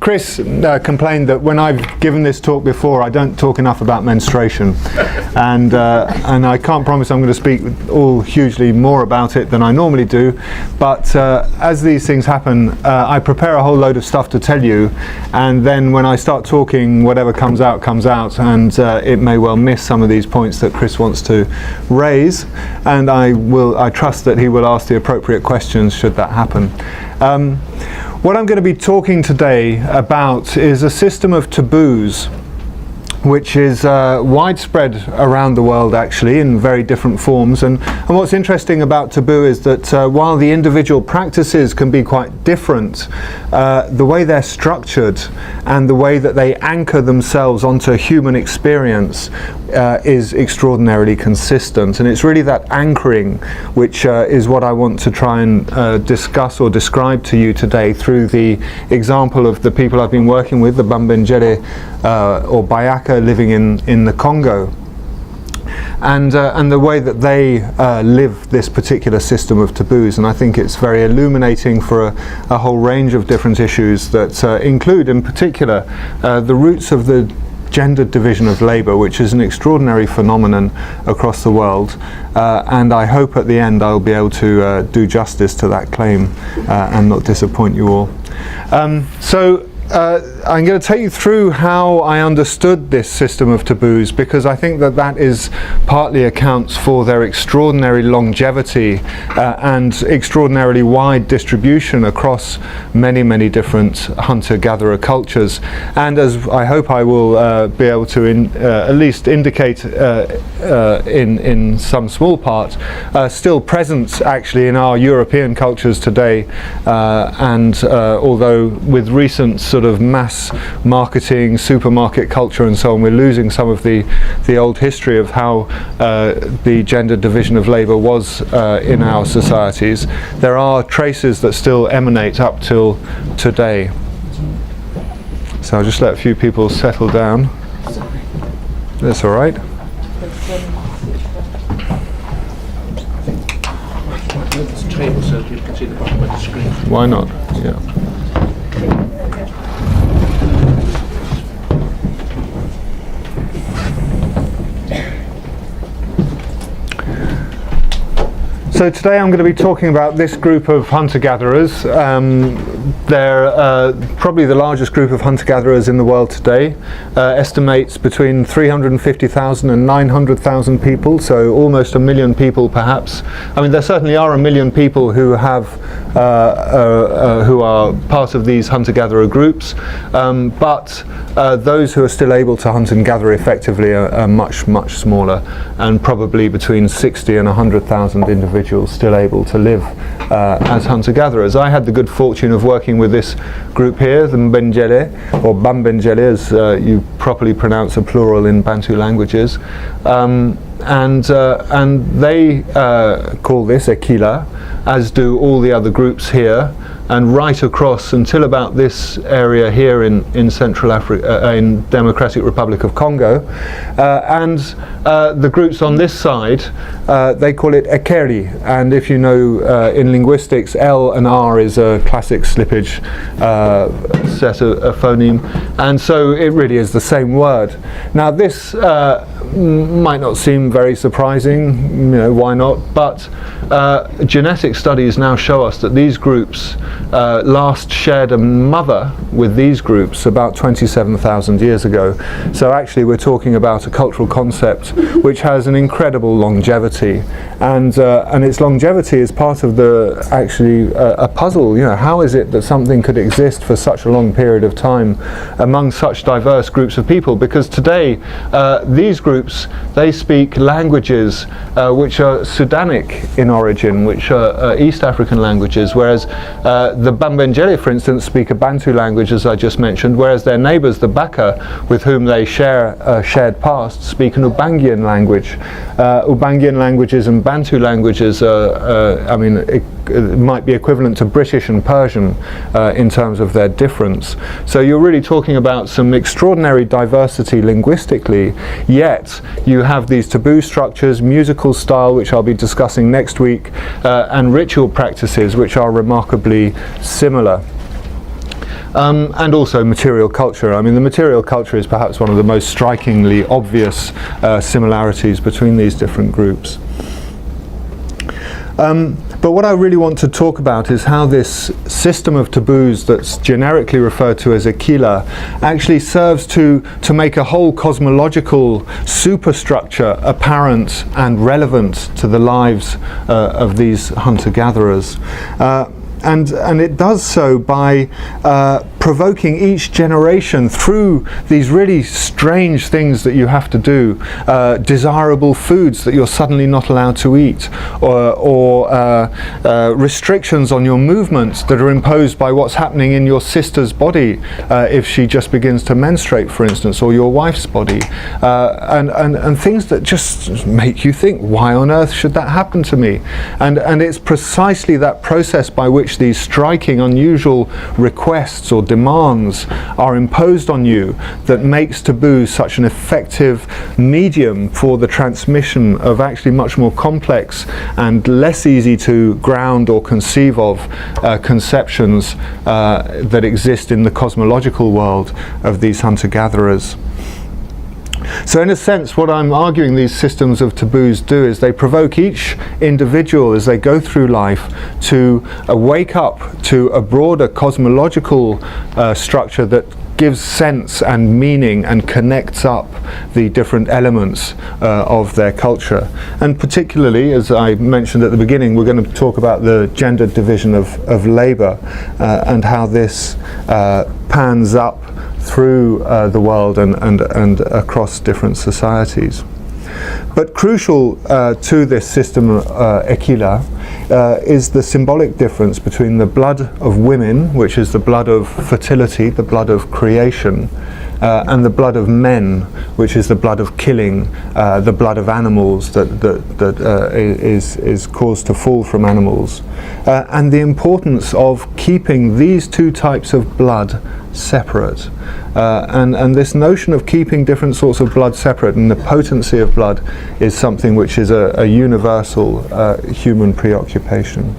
Chris complained that when I've given this talk before, I don't talk enough about menstruation, and I can't promise I'm going to speak all hugely more about it than I normally do, but as these things happen, I prepare a whole load of stuff to tell you, and then when I start talking, whatever comes out, and it may well miss some of these points that Chris wants to raise, and I trust that he will ask the appropriate questions should that happen. What I'm going to be talking today about is a system of taboos which is widespread around the world, actually, in very different forms. And what's interesting about taboo is that while the individual practices can be quite different, the way they're structured and the way that they anchor themselves onto human experience is extraordinarily consistent. And it's really that anchoring which is what I want to try and discuss or describe to you today through the example of the people I've been working with, the Bambengele or Bayaka living in the Congo, and the way that they live this particular system of taboos. And I think it's very illuminating for a whole range of different issues that include in particular the roots of the gendered division of labour, which is an extraordinary phenomenon across the world, and I hope at the end I'll be able to do justice to that claim and not disappoint you all. I'm going to take you through how I understood this system of taboos, because I think that is partly accounts for their extraordinary longevity and extraordinarily wide distribution across many, many different hunter-gatherer cultures, and as I hope I will be able to at least indicate in some small part, still present actually in our European cultures today, and although with recent sort of mass marketing, supermarket culture and so on, we're losing some of the old history of how the gender division of labour was in our societies. There are traces that still emanate up till today. So I'll just let a few people settle down. That's all right. Why not? Yeah. So today I'm going to be talking about this group of hunter-gatherers. They're probably the largest group of hunter-gatherers in the world today. Estimates between 350,000 and 900,000 people, so almost 1 million people perhaps. I mean, there certainly are 1 million people who have who are part of these hunter-gatherer groups, but those who are still able to hunt and gather effectively are much, much smaller, and probably between 60 and 100,000 individuals still able to live as hunter-gatherers. I had the good fortune of working with this group here, the Mbengele, or Bambengele as you properly pronounce a plural in Bantu languages, and they call this Ekila, as do all the other groups here, and right across until about this area here in Central Africa, in Democratic Republic of Congo, and the groups on this side, they call it Ekeri, and if you know in linguistics, L and R is a classic slippage set of a phoneme, and so it really is the same word. Now this might not seem very surprising, you know, why not, but genetic studies now show us that these groups last shared a mother with these groups about 27,000 years ago. So actually we're talking about a cultural concept which has an incredible longevity, and its longevity is part of the actually a puzzle. You know, how is it that something could exist for such a long period of time among such diverse groups of people? Because today these groups, they speak languages which are Sudanic in origin, which are East African languages, whereas the Bambengele, for instance, speak a Bantu language, as I just mentioned, whereas their neighbours, the Baka, with whom they share a shared past, speak an Ubangian language. Ubangian languages and Bantu languages are, I mean, it might be equivalent to British and Persian in terms of their difference. So you're really talking about some extraordinary diversity linguistically, yet you have these taboo structures, musical style, which I'll be discussing next week, and ritual practices which are remarkably similar. and also material culture. I mean, the material culture is perhaps one of the most strikingly obvious similarities between these different groups. But what I really want to talk about is how this system of taboos that's generically referred to as Aquila actually serves to make a whole cosmological superstructure apparent and relevant to the lives of these hunter-gatherers. And it does so by provoking each generation through these really strange things that you have to do, desirable foods that you're suddenly not allowed to eat, or restrictions on your movements that are imposed by what's happening in your sister's body if she just begins to menstruate, for instance, or your wife's body, and things that just make you think, why on earth should that happen to me? And it's precisely that process by which these striking, unusual requests or demands are imposed on you that makes taboo such an effective medium for the transmission of actually much more complex and less easy to ground or conceive of conceptions that exist in the cosmological world of these hunter-gatherers. So in a sense, what I'm arguing these systems of taboos do is they provoke each individual as they go through life to wake up to a broader cosmological structure that gives sense and meaning and connects up the different elements of their culture. And particularly, as I mentioned at the beginning, we're going to talk about the gendered division of labour and how this pans up through the world and across different societies. But crucial to this system Aquila is the symbolic difference between the blood of women, which is the blood of fertility, the blood of creation, and the blood of men, which is the blood of killing, the blood of animals that is caused to fall from animals, and the importance of keeping these two types of blood separate. And this notion of keeping different sorts of blood separate and the potency of blood is something which is a universal human preoccupation.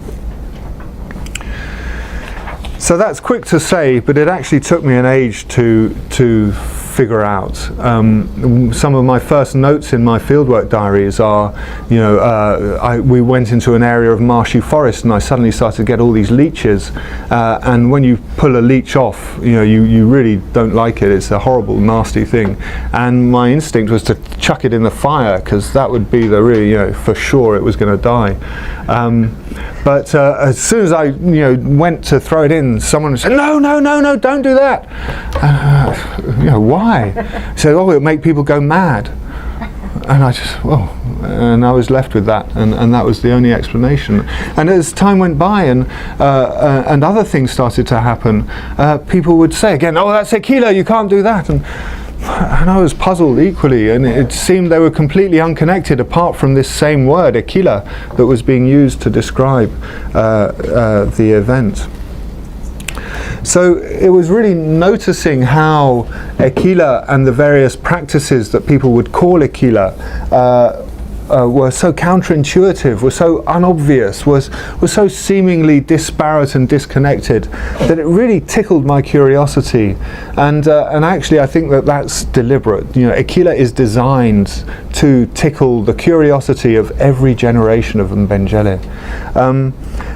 So that's quick to say, but it actually took me an age to figure out. Some of my first notes in my fieldwork diaries are, we went into an area of marshy forest and I suddenly started to get all these leeches, and when you pull a leech off, you really don't like it. It's a horrible, nasty thing, and my instinct was to chuck it in the fire because that would be the really, for sure it was going to die. But as soon as I went to throw it in, someone said, no, don't do that. Why? He said, it'll make people go mad. And I was left with that, and that was the only explanation. And as time went by and other things started to happen, people would say again, oh, that's Aquila, you can't do that. And I was puzzled equally, and it seemed they were completely unconnected apart from this same word, Aquila, that was being used to describe the event. So it was really noticing how Aquila and the various practices that people would call Aquila were so counterintuitive, were so unobvious, were so seemingly disparate and disconnected that it really tickled my curiosity. And actually I think that's deliberate. Aquila is designed to tickle the curiosity of every generation of Mbengele.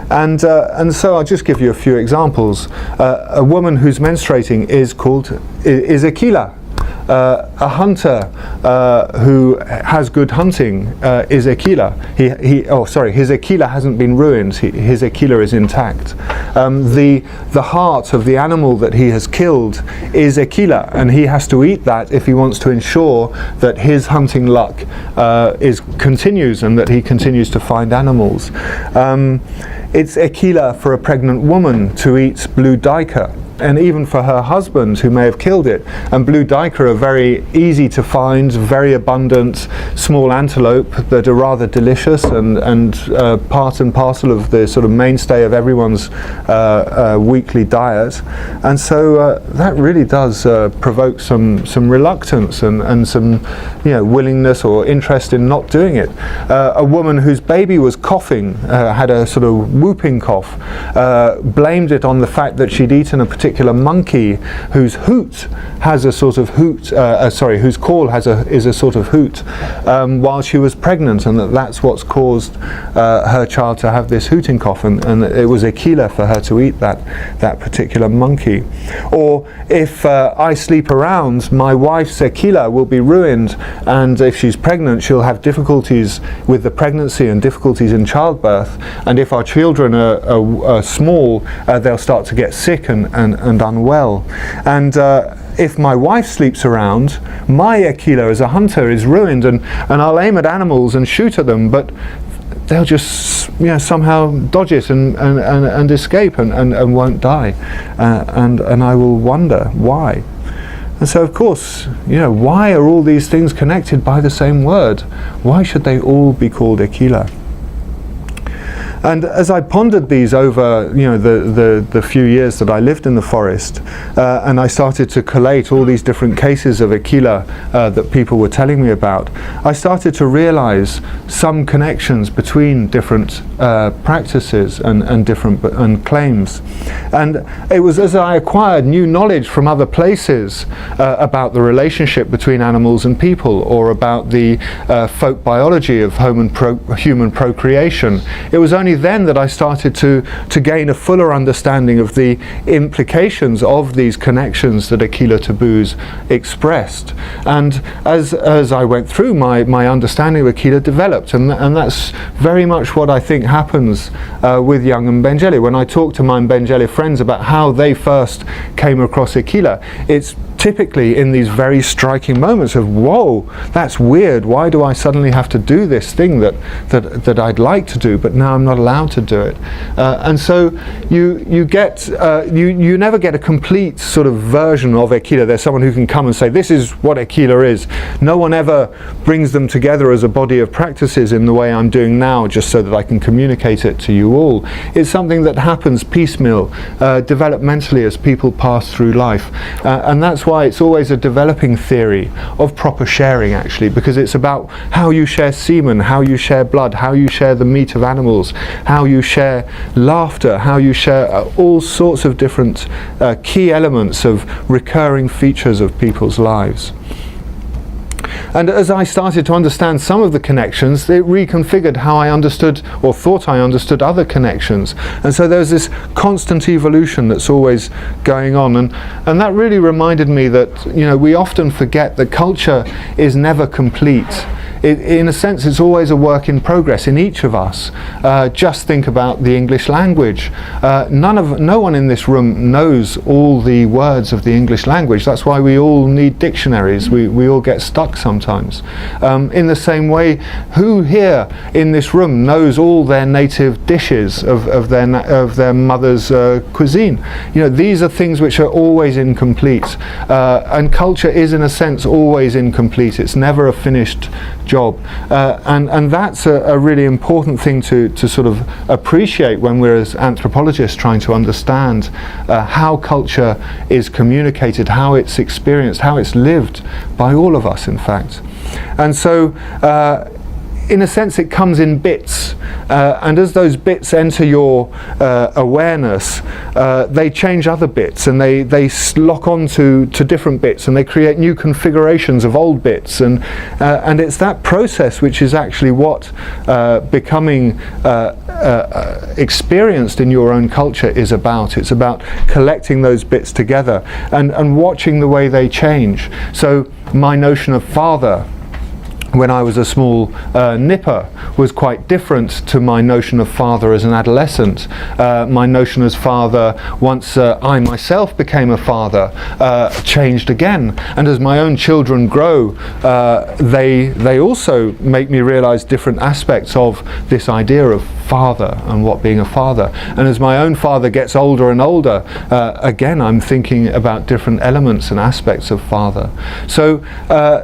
And so I'll just give you a few examples. A woman who's menstruating is Aquila. A hunter who has good hunting is Aquila. His Aquila hasn't been ruined. His Aquila is intact. The heart of the animal that he has killed is Aquila, and he has to eat that if he wants to ensure that his hunting luck continues and that he continues to find animals. It's Aquila for a pregnant woman to eat blue duiker, and even for her husband who may have killed it. And blue duiker are very easy to find, very abundant, small antelope that are rather delicious and part and parcel of the sort of mainstay of everyone's weekly diet. And so that really does provoke some reluctance and some willingness or interest in not doing it. A woman whose baby was coughing, had a sort of whooping cough, blamed it on the fact that she'd eaten a particular particular monkey whose hoot has a sort of hoot, whose call is a sort of hoot, while she was pregnant, and that's what's caused her child to have this hooting cough, and it was a killer for her to eat that particular monkey. Or if I sleep around, my wife's akila will be ruined, and if she's pregnant, she'll have difficulties with the pregnancy and difficulties in childbirth, and if our children are small, they'll start to get sick and unwell. And if my wife sleeps around, my akila as a hunter is ruined, and I'll aim at animals and shoot at them, but they'll just somehow dodge it and escape and won't die, and I will wonder why. And so, of course, why are all these things connected by the same word? Why should they all be called akila? And as I pondered these over, the few years that I lived in the forest, and I started to collate all these different cases of akila that people were telling me about, I started to realize some connections between different practices and different claims. And it was as I acquired new knowledge from other places about the relationship between animals and people, or about the folk biology of human procreation. It was only then that I started to gain a fuller understanding of the implications of these connections that akila taboos expressed. And as I went through, my understanding of akila developed, and that's very much what I think happens with young Mbengele. When I talk to my Mbengele friends about how they first came across akila, it's typically in these very striking moments of, whoa, that's weird, why do I suddenly have to do this thing that I'd like to do, but now I'm not allowed to do it. And so you never get a complete sort of version of akila. There's someone who can come and say, this is what akila is. No one ever brings them together as a body of practices in the way I'm doing now, just so that I can communicate it to you all. It's something that happens piecemeal, developmentally, as people pass through life. And that's why it's always a developing theory of proper sharing, actually, because it's about how you share semen, how you share blood, how you share the meat of animals, how you share laughter, how you share all sorts of different key elements of recurring features of people's lives. And as I started to understand some of the connections, it reconfigured how I understood, or thought I understood, other connections. And so there's this constant evolution that's always going on. And that really reminded me that, we often forget that culture is never complete. In a sense, it's always a work in progress in each of us. Just think about the English language. No one in this room knows all the words of the English language. That's why we all need dictionaries. We all get stuck sometimes. In the same way, who here in this room knows all their native dishes of their mother's cuisine? These are things which are always incomplete. And culture is, in a sense, always incomplete. It's never a finished job, and that's a really important thing to sort of appreciate when we're, as anthropologists, trying to understand how culture is communicated, how it's experienced, how it's lived by all of us, in fact. And so in a sense, it comes in bits, and as those bits enter your awareness, they change other bits, and they lock on to different bits, and they create new configurations of old bits, and it's that process which is actually what becoming experienced in your own culture is about. It's about collecting those bits together and watching the way they change. So my notion of father, when I was a small nipper, was quite different to my notion of father as an adolescent. My notion as father, once I myself became a father, changed again. And as my own children grow, they also make me realize different aspects of this idea of father and what being a father. And as my own father gets older and older, again I'm thinking about different elements and aspects of father. So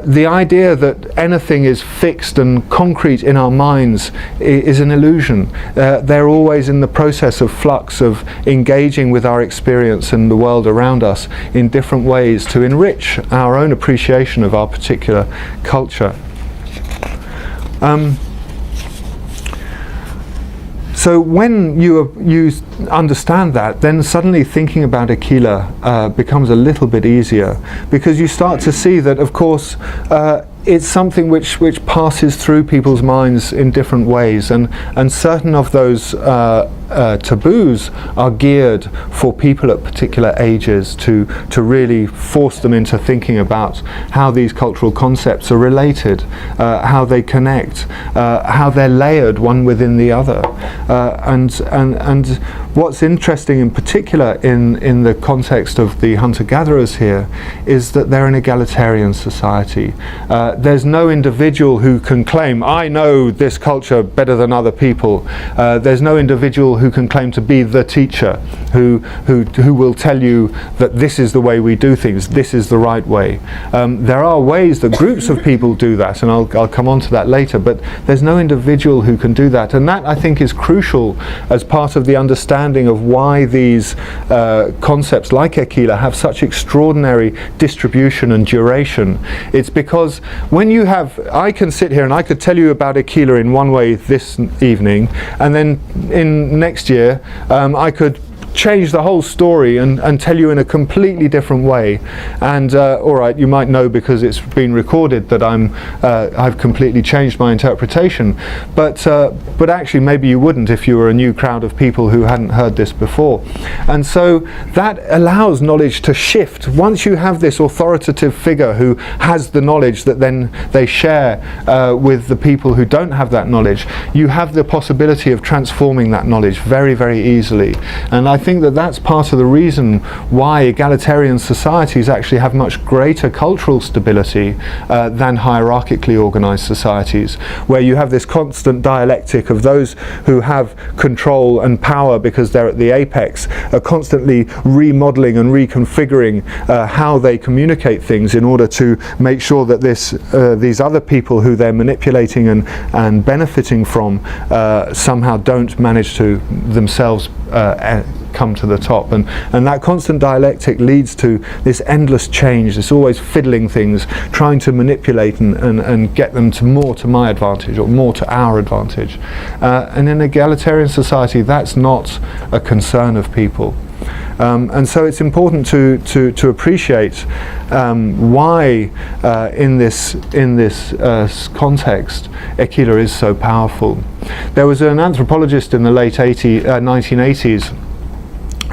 the idea that anything is fixed and concrete in our minds is an illusion. They're always in the process of flux, of engaging with our experience and the world around us in different ways to enrich our own appreciation of our particular So when you understand that, then suddenly thinking about Aquila becomes a little bit easier, because you start to see that, of course, it's something which passes through people's minds in different ways, and certain of those taboos are geared for people at particular ages to really force them into thinking about how these cultural concepts are related, how they connect, how they're layered one within the other, and what's interesting in particular in the context of the hunter-gatherers here is that they're an egalitarian society. There's no individual who can claim, I know this culture better than other people. There's no individual who can claim to be the teacher, who will tell you that this is the way we do things, this is the right way. There are ways that groups of people do that, and I'll come on to that later, but there's no individual who can do that, and that I think is crucial as part of the understanding of why these concepts like Aquila have such extraordinary distribution and duration. It's because when you have, I can sit here and I could tell you about Aquila in one way this evening, and then in next year I could change the whole story and tell you in a completely different way, and all right, you might know because it's been recorded that I've completely changed my interpretation, but actually maybe you wouldn't if you were a new crowd of people who hadn't heard this before. And so that allows knowledge to shift. Once you have this authoritative figure who has the knowledge that then they share with the people who don't have that knowledge, you have the possibility of transforming that knowledge very, very easily. And I think that that's part of the reason why egalitarian societies actually have much greater cultural stability than hierarchically organized societies, where you have this constant dialectic of those who have control and power because they're at the apex, are constantly remodeling and reconfiguring how they communicate things in order to make sure that these other people who they're manipulating and benefiting from somehow don't manage to themselves come to the top, and that constant dialectic leads to this endless change, this always fiddling things, trying to manipulate and get them to more to my advantage or more to our advantage, and in egalitarian society that's not a concern of people. And so it's important to appreciate why in this context Aquila is so powerful. There was an anthropologist in the late 1980s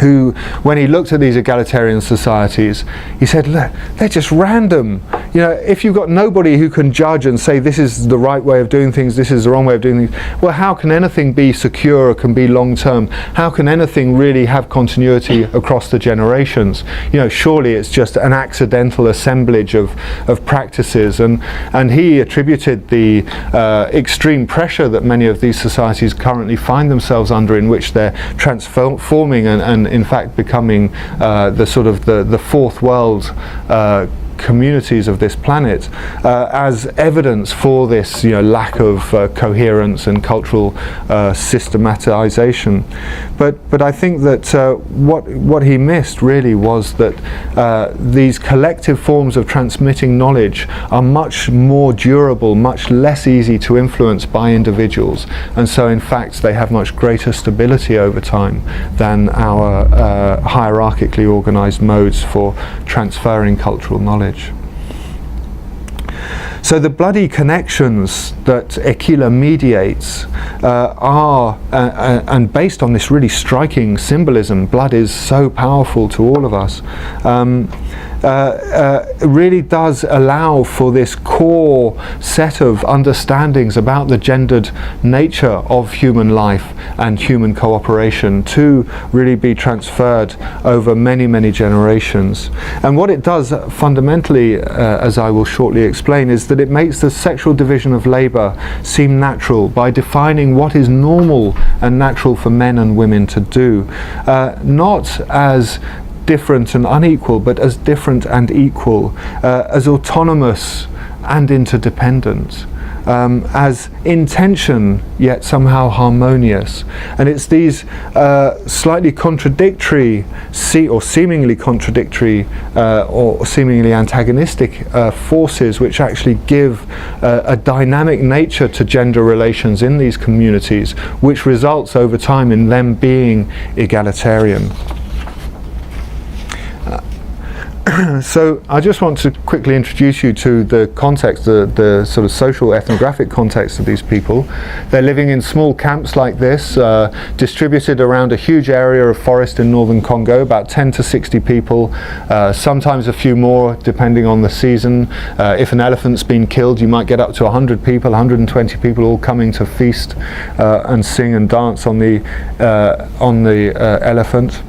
who, when he looked at these egalitarian societies, he said, look, they're just random. You know, if you've got nobody who can judge and say this is the right way of doing things, this is the wrong way of doing things, well, how can anything be secure or can be long term? How can anything really have continuity across the generations? You know, surely it's just an accidental assemblage of practices, and he attributed the extreme pressure that many of these societies currently find themselves under, in which they're transforming and in fact becoming the sort of the fourth world communities of this planet, as evidence for this, lack of coherence and cultural systematization. But I think that what he missed really was that these collective forms of transmitting knowledge are much more durable, much less easy to influence by individuals, and so in fact they have much greater stability over time than our hierarchically organized modes for transferring cultural knowledge. So the bloody connections that Aquila mediates are, and based on this really striking symbolism, blood is so powerful to all of us, really does allow for this core set of understandings about the gendered nature of human life and human cooperation to really be transferred over many, many generations. And what it does fundamentally, as I will shortly explain, is that it makes the sexual division of labor seem natural by defining what is normal and natural for men and women to do, not as different and unequal, but as different and equal, as autonomous and interdependent. as intention yet somehow harmonious. And it's these slightly contradictory, or seemingly contradictory, or seemingly antagonistic forces which actually give a dynamic nature to gender relations in these communities, which results over time in them being egalitarian. So I just want to quickly introduce you to the context, the sort of social ethnographic context of these people. They're living in small camps like this, distributed around a huge area of forest in northern Congo, about 10 to 60 people, sometimes a few more depending on the season. If an elephant's been killed, you might get up to 100 people, 120 people all coming to feast and sing and dance on the elephant.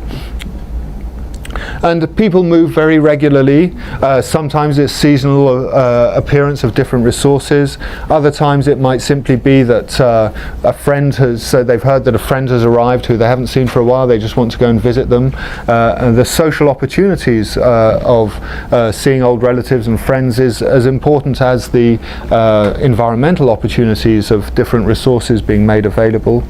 And people move very regularly. Sometimes it's seasonal appearance of different resources. Other times it might simply be that a friend they've heard that a friend has arrived who they haven't seen for a while. They just want to go and visit them. And the social opportunities of seeing old relatives and friends is as important as the environmental opportunities of different resources being made available.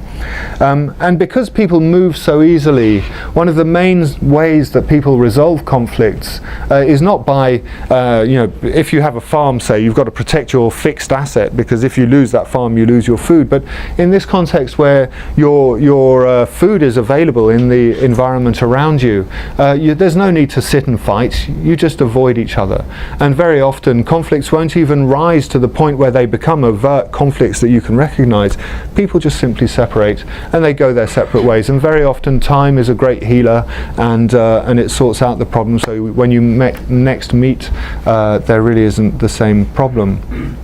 And because people move so easily, one of the main ways that people resolve conflicts is not by, if you have a farm, say, you've got to protect your fixed asset, because if you lose that farm, you lose your food. But in this context where your food is available in the environment around you, there's no need to sit and fight. You just avoid each other. And very often conflicts won't even rise to the point where they become overt conflicts that you can recognize. People just simply separate and they go their separate ways. And very often time is a great healer, and it sorts out the problem. So when you next meet, there really isn't the same problem.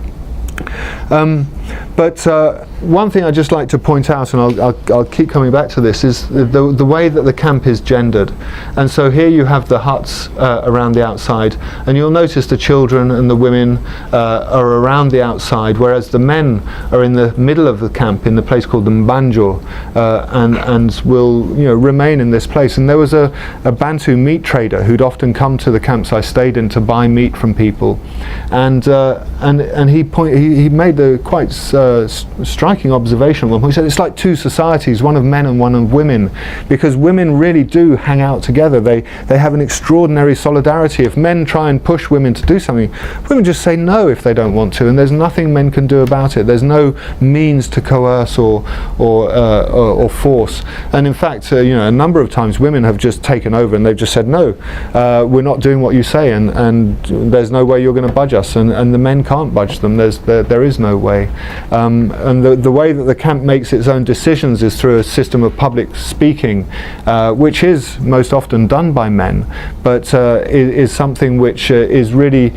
But one thing I'd just like to point out, and I'll keep coming back to this, is the way that the camp is gendered. And so here you have the huts around the outside, and you'll notice the children and the women are around the outside, whereas the men are in the middle of the camp in the place called the Mbanjo, and will remain in this place. And there was a Bantu meat trader who'd often come to the camps I stayed in to buy meat from people, and he made the quite striking observation. He said it's like two societies, one of men and one of women, because women really do hang out together. They have an extraordinary solidarity. If men try and push women to do something, women just say no if they don't want to, and there's nothing men can do about it. There's no means to coerce or force. And in fact, a number of times women have just taken over and they've just said no, we're not doing what you say, and there's no way you're going to budge us, and the men can't budge them. There is no way. And the way that the camp makes its own decisions is through a system of public speaking, which is most often done by men, but is something which is really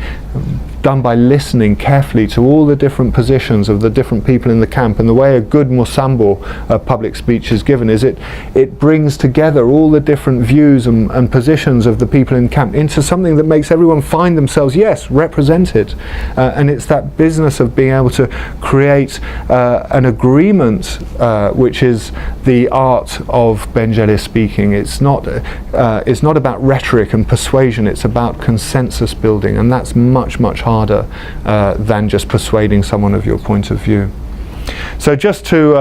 done by listening carefully to all the different positions of the different people in the camp. And the way a good Musambo public speech is given is it brings together all the different views and positions of the people in camp into something that makes everyone find themselves, yes, represented. And it's that business of being able to create an agreement, which is the art of Benjele speaking. It's not about rhetoric and persuasion, it's about consensus building, and that's much, much harder than just persuading someone of your point of view. So just to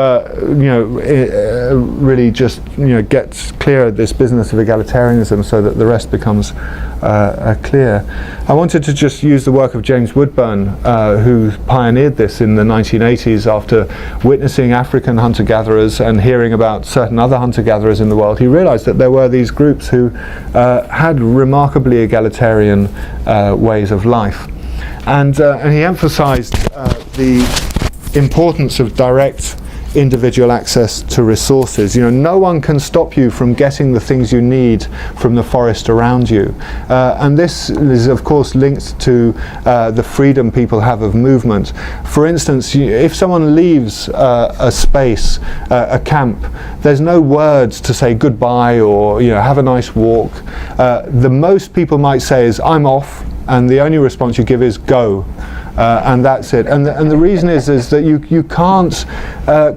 really just get clear this business of egalitarianism, so that the rest becomes clear, I wanted to just use the work of James Woodburn, who pioneered this in the 1980s after witnessing African hunter-gatherers and hearing about certain other hunter-gatherers in the world. He realized that there were these groups who had remarkably egalitarian ways of life, and he emphasized the importance of direct individual access to resources. No one can stop you from getting the things you need from the forest around you, and this is of course linked to the freedom people have of movement. For instance, if someone leaves a space, a camp, there's no words to say goodbye or have a nice walk. The most people might say is "I'm off," and the only response you give is "go." and that's it. And the reason is that you can't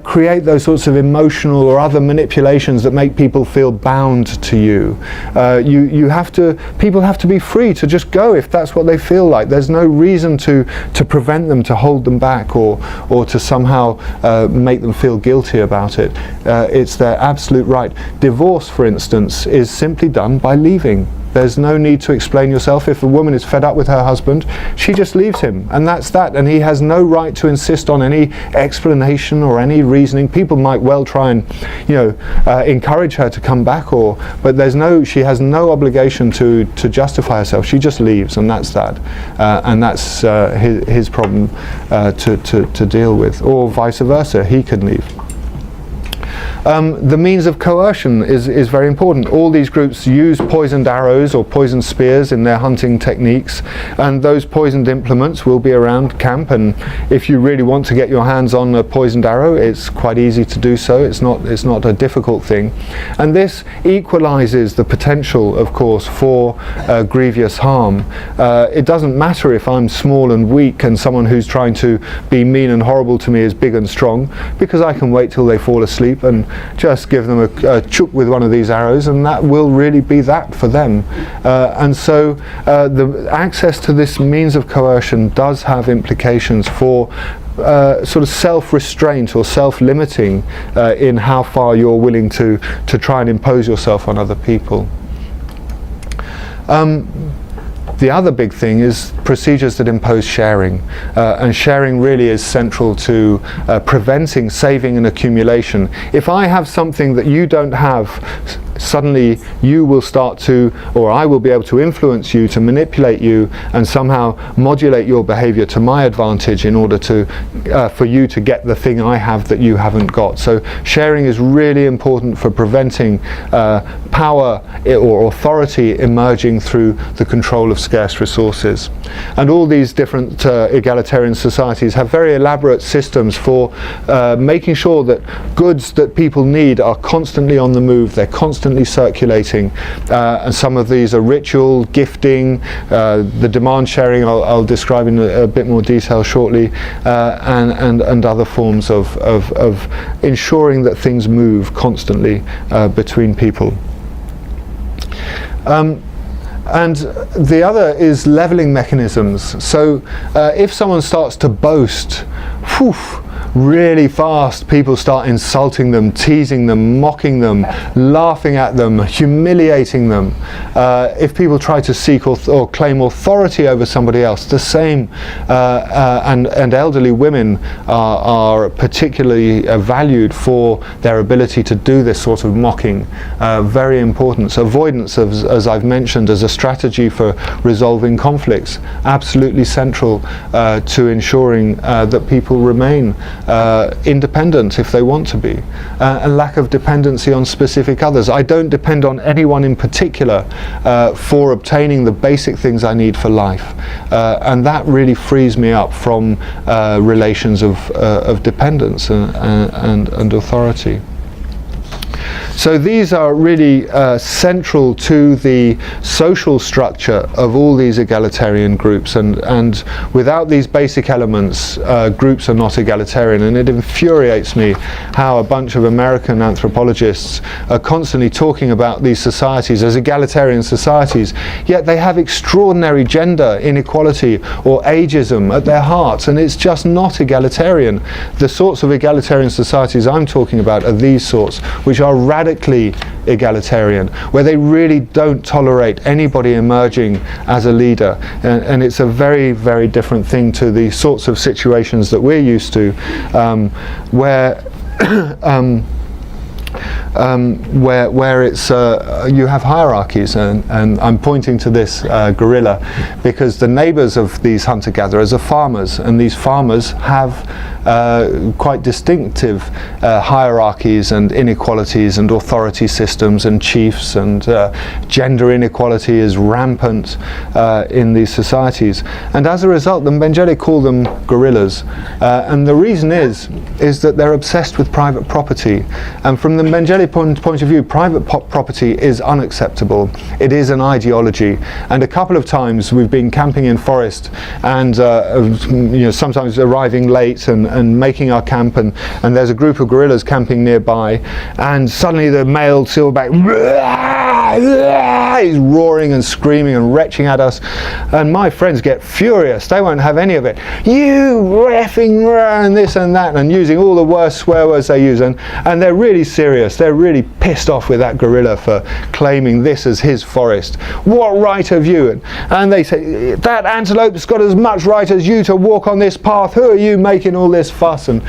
create those sorts of emotional or other manipulations that make people feel bound to you. People have to be free to just go if that's what they feel like. There's no reason to prevent them, to hold them back, or to somehow make them feel guilty about it. It's their absolute right. Divorce, for instance, is simply done by leaving. There's no need to explain yourself. If a woman is fed up with her husband, she just leaves him, and that's that. And he has no right to insist on any explanation or any reasoning. People might well try and, encourage her to come back, but she has no obligation to justify herself. She just leaves, and that's that. And that's his problem to deal with, or vice versa. He can leave. The means of coercion is very important. All these groups use poisoned arrows or poisoned spears in their hunting techniques, and those poisoned implements will be around camp, and if you really want to get your hands on a poisoned arrow, it's quite easy to do so. It's not a difficult thing, and this equalizes the potential, of course, for grievous harm. It doesn't matter if I'm small and weak and someone who's trying to be mean and horrible to me is big and strong, because I can wait till they fall asleep and just give them a chook with one of these arrows, and that will really be that for them. And so the access to this means of coercion does have implications for sort of self-restraint or self-limiting in how far you're willing to try and impose yourself on other people. The other big thing is procedures that impose sharing, and sharing really is central to preventing, saving and accumulation. If I have something that you don't have, suddenly you will start to, or I will be able to influence you, to manipulate you, and somehow modulate your behavior to my advantage in order to for you to get the thing I have that you haven't got. So sharing is really important for preventing power or authority emerging through the control of scarce resources. And all these different egalitarian societies have very elaborate systems for making sure that goods that people need are constantly on the move, they're constantly circulating, and some of these are ritual, gifting, the demand sharing I'll describe in a bit more detail shortly, and other forms of ensuring that things move constantly between people. And the other is leveling mechanisms. So if someone starts to boast, really fast people start insulting them, teasing them, mocking them, laughing at them, humiliating them. If people try to seek or claim authority over somebody else, the same. And elderly women are particularly valued for their ability to do this sort of mocking. Very important. So avoidance, as I've mentioned, as a strategy for resolving conflicts, absolutely central to ensuring that people remain independent if they want to be, and lack of dependency on specific others. I don't depend on anyone in particular for obtaining the basic things I need for life, and that really frees me up from relations of dependence and authority. So these are really central to the social structure of all these egalitarian groups, and without these basic elements, groups are not egalitarian. And it infuriates me how a bunch of American anthropologists are constantly talking about these societies as egalitarian societies, yet they have extraordinary gender inequality or ageism at their hearts, and it's just not egalitarian. The sorts of egalitarian societies I'm talking about are these sorts, which are radically egalitarian, where they really don't tolerate anybody emerging as a leader, and it's a very, very different thing to the sorts of situations that we're used to, where it's you have hierarchies, and I'm pointing to this gorilla because the neighbors of these hunter-gatherers are farmers, and these farmers have quite distinctive hierarchies and inequalities and authority systems and chiefs, and gender inequality is rampant in these societies, and as a result the Mengele call them gorillas, and the reason is that they're obsessed with private property, and from the Mengele Benjeli point of view, private property is unacceptable. It is an ideology, and a couple of times we've been camping in forest, and sometimes arriving late and making our camp, and there's a group of gorillas camping nearby, and suddenly the male silverback is roaring and screaming and retching at us, and my friends get furious. They won't have any of it. You effing and this and that, and using all the worst swear words they use, and they're really serious. They're really pissed off with that gorilla for claiming this as his forest. What right have you? And they say, that antelope's got as much right as you to walk on this path. Who are you making all this fuss? And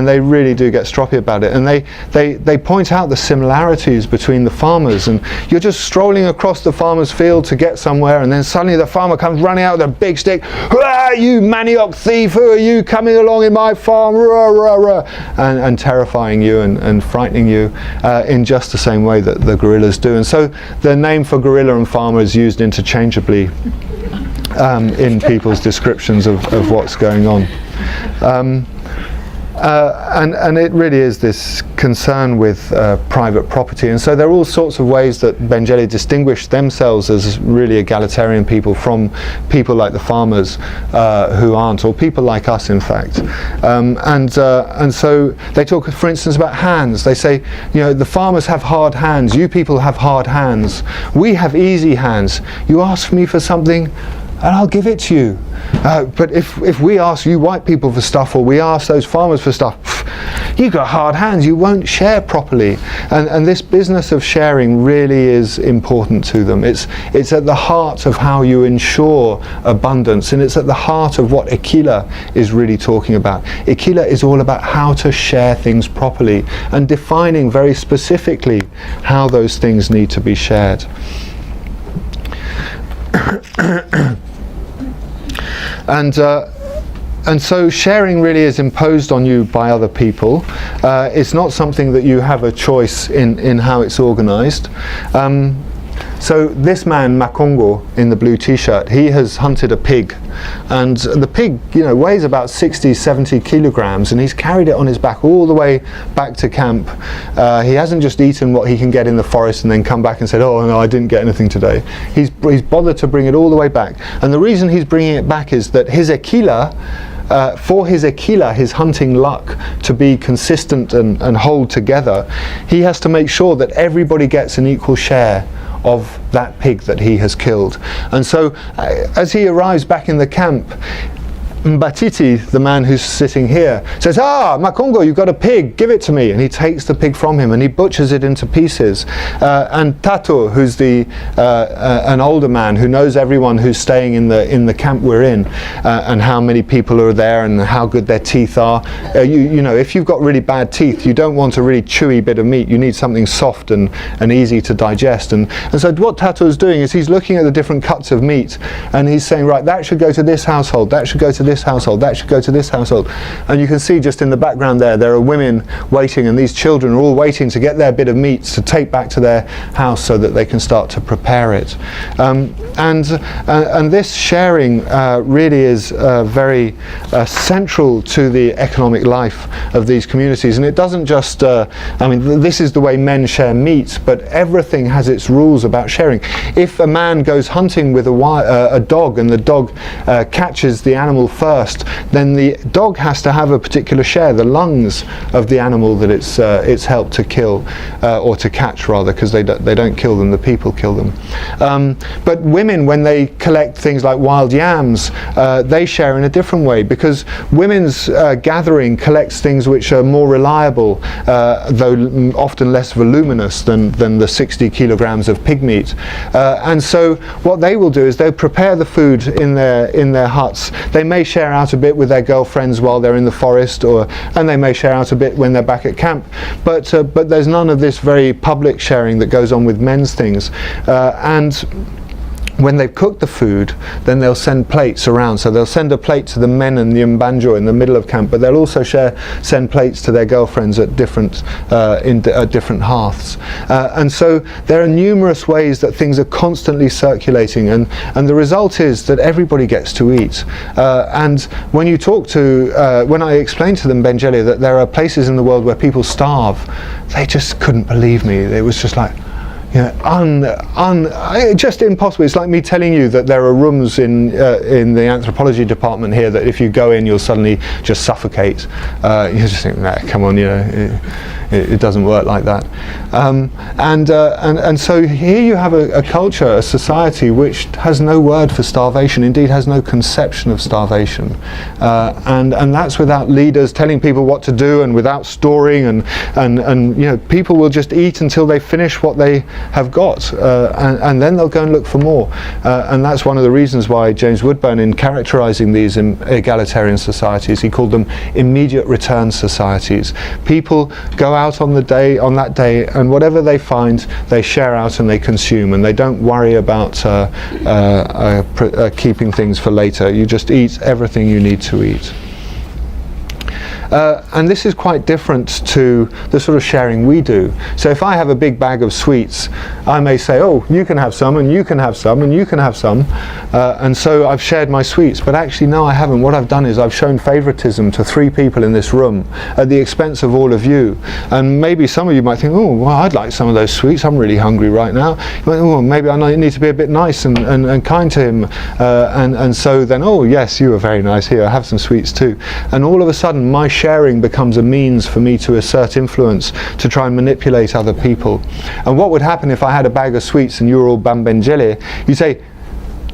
they really do get stroppy about it, and they point out the similarities between the farmers, and you're just strolling across the farmer's field to get somewhere, and then suddenly the farmer comes running out with a big stick. Ah, you manioc thief, who are you coming along in my farm? Rah, rah, rah. And terrifying you and frightening you in just the same way that the gorillas do. And so the name for gorilla and farmer is used interchangeably in people's descriptions of what's going on. And it really is this concern with private property, and so there are all sorts of ways that Benjeli distinguish themselves as really egalitarian people from people like the farmers who aren't, or people like us in fact. And so they talk, for instance, about hands. They say, the farmers have hard hands, you people have hard hands, we have easy hands. You ask me for something and I'll give it to you. But if we ask you white people for stuff, or we ask those farmers for stuff, you've got hard hands, you won't share properly. And this business of sharing really is important to them. It's at the heart of how you ensure abundance, and it's at the heart of what Ekila is really talking about. Ekila is all about how to share things properly, and defining very specifically how those things need to be shared. And so sharing really is imposed on you by other people. It's not something that you have a choice in how it's organized. So this man, Makongo, in the blue t-shirt, he has hunted a pig, and the pig, weighs about 60-70 kilograms, and he's carried it on his back all the way back to camp. He hasn't just eaten what he can get in the forest and then come back and said, oh no, I didn't get anything today. He's bothered to bring it all the way back, and the reason he's bringing it back is that his Ekila, for his Ekila, his hunting luck, to be consistent and hold together, he has to make sure that everybody gets an equal share of that pig that he has killed. And so as he arrives back in the camp, Mbatiti, the man who's sitting here, says, Makongo, you've got a pig, give it to me. And he takes the pig from him and he butchers it into pieces. And Tato, who's an older man who knows everyone who's staying in the camp we're in, and how many people are there and how good their teeth are. If you've got really bad teeth, you don't want a really chewy bit of meat. You need something soft and easy to digest. And so what Tato is doing is he's looking at the different cuts of meat, and he's saying, right, that should go to this household, that should go to this household, that should go to this household. And you can see just in the background there are women waiting, and these children are all waiting to get their bit of meat to take back to their house so that they can start to prepare it. And this sharing really is very central to the economic life of these communities. And it doesn't just, this is the way men share meat, but everything has its rules about sharing. If a man goes hunting with a dog, and the dog catches the animal first, then the dog has to have a particular share, the lungs of the animal that it's helped to kill, or to catch rather, because they don't kill them, the people kill them. But women, when they collect things like wild yams, they share in a different way, because women's gathering collects things which are more reliable, though often less voluminous than the 60 kilograms of pig meat. And so what they will do is they'll prepare the food in their huts. They may share out a bit with their girlfriends while they're in the forest, and they may share out a bit when they're back at camp. But there's none of this very public sharing that goes on with men's things. And when they've cooked the food, then they'll send plates around. So they'll send a plate to the men in the mbanjo in the middle of camp, but they'll also send plates to their girlfriends at different different hearths. And so there are numerous ways that things are constantly circulating, and the result is that everybody gets to eat. And when you talk to, when I explained to them, Benjeli, that there are places in the world where people starve, they just couldn't believe me. It was just like, you know, just impossible. It's like me telling you that there are rooms in the anthropology department here that if you go in, you'll suddenly just suffocate. You just think, nah, come on, you know, it doesn't work like that. And so here you have a culture, a society which has no word for starvation, indeed has no conception of starvation. And that's without leaders telling people what to do, and without storing, and you know, people will just eat until they finish what they have got, and then they'll go and look for more. And that's one of the reasons why James Woodburn, in characterizing these egalitarian societies, he called them immediate return societies. People go out on that day, and whatever they find, they share out and they consume, and they don't worry about keeping things for later. You just eat everything you need to eat. And this is quite different to the sort of sharing we do. So if I have a big bag of sweets, I may say, oh, you can have some, and you can have some, and you can have some. And so I've shared my sweets, but actually no, I haven't. What I've done is I've shown favoritism to 3 people in this room at the expense of all of you. And maybe some of you might think, oh, well, I'd like some of those sweets. I'm really hungry right now. Oh, maybe I need to be a bit nice and kind to him. And so then, oh, yes, you were very nice. Here, I have some sweets too. And all of a sudden, my sharing becomes a means for me to assert influence, to try and manipulate other people. And what would happen if I had a bag of sweets and you were all Bambenjele?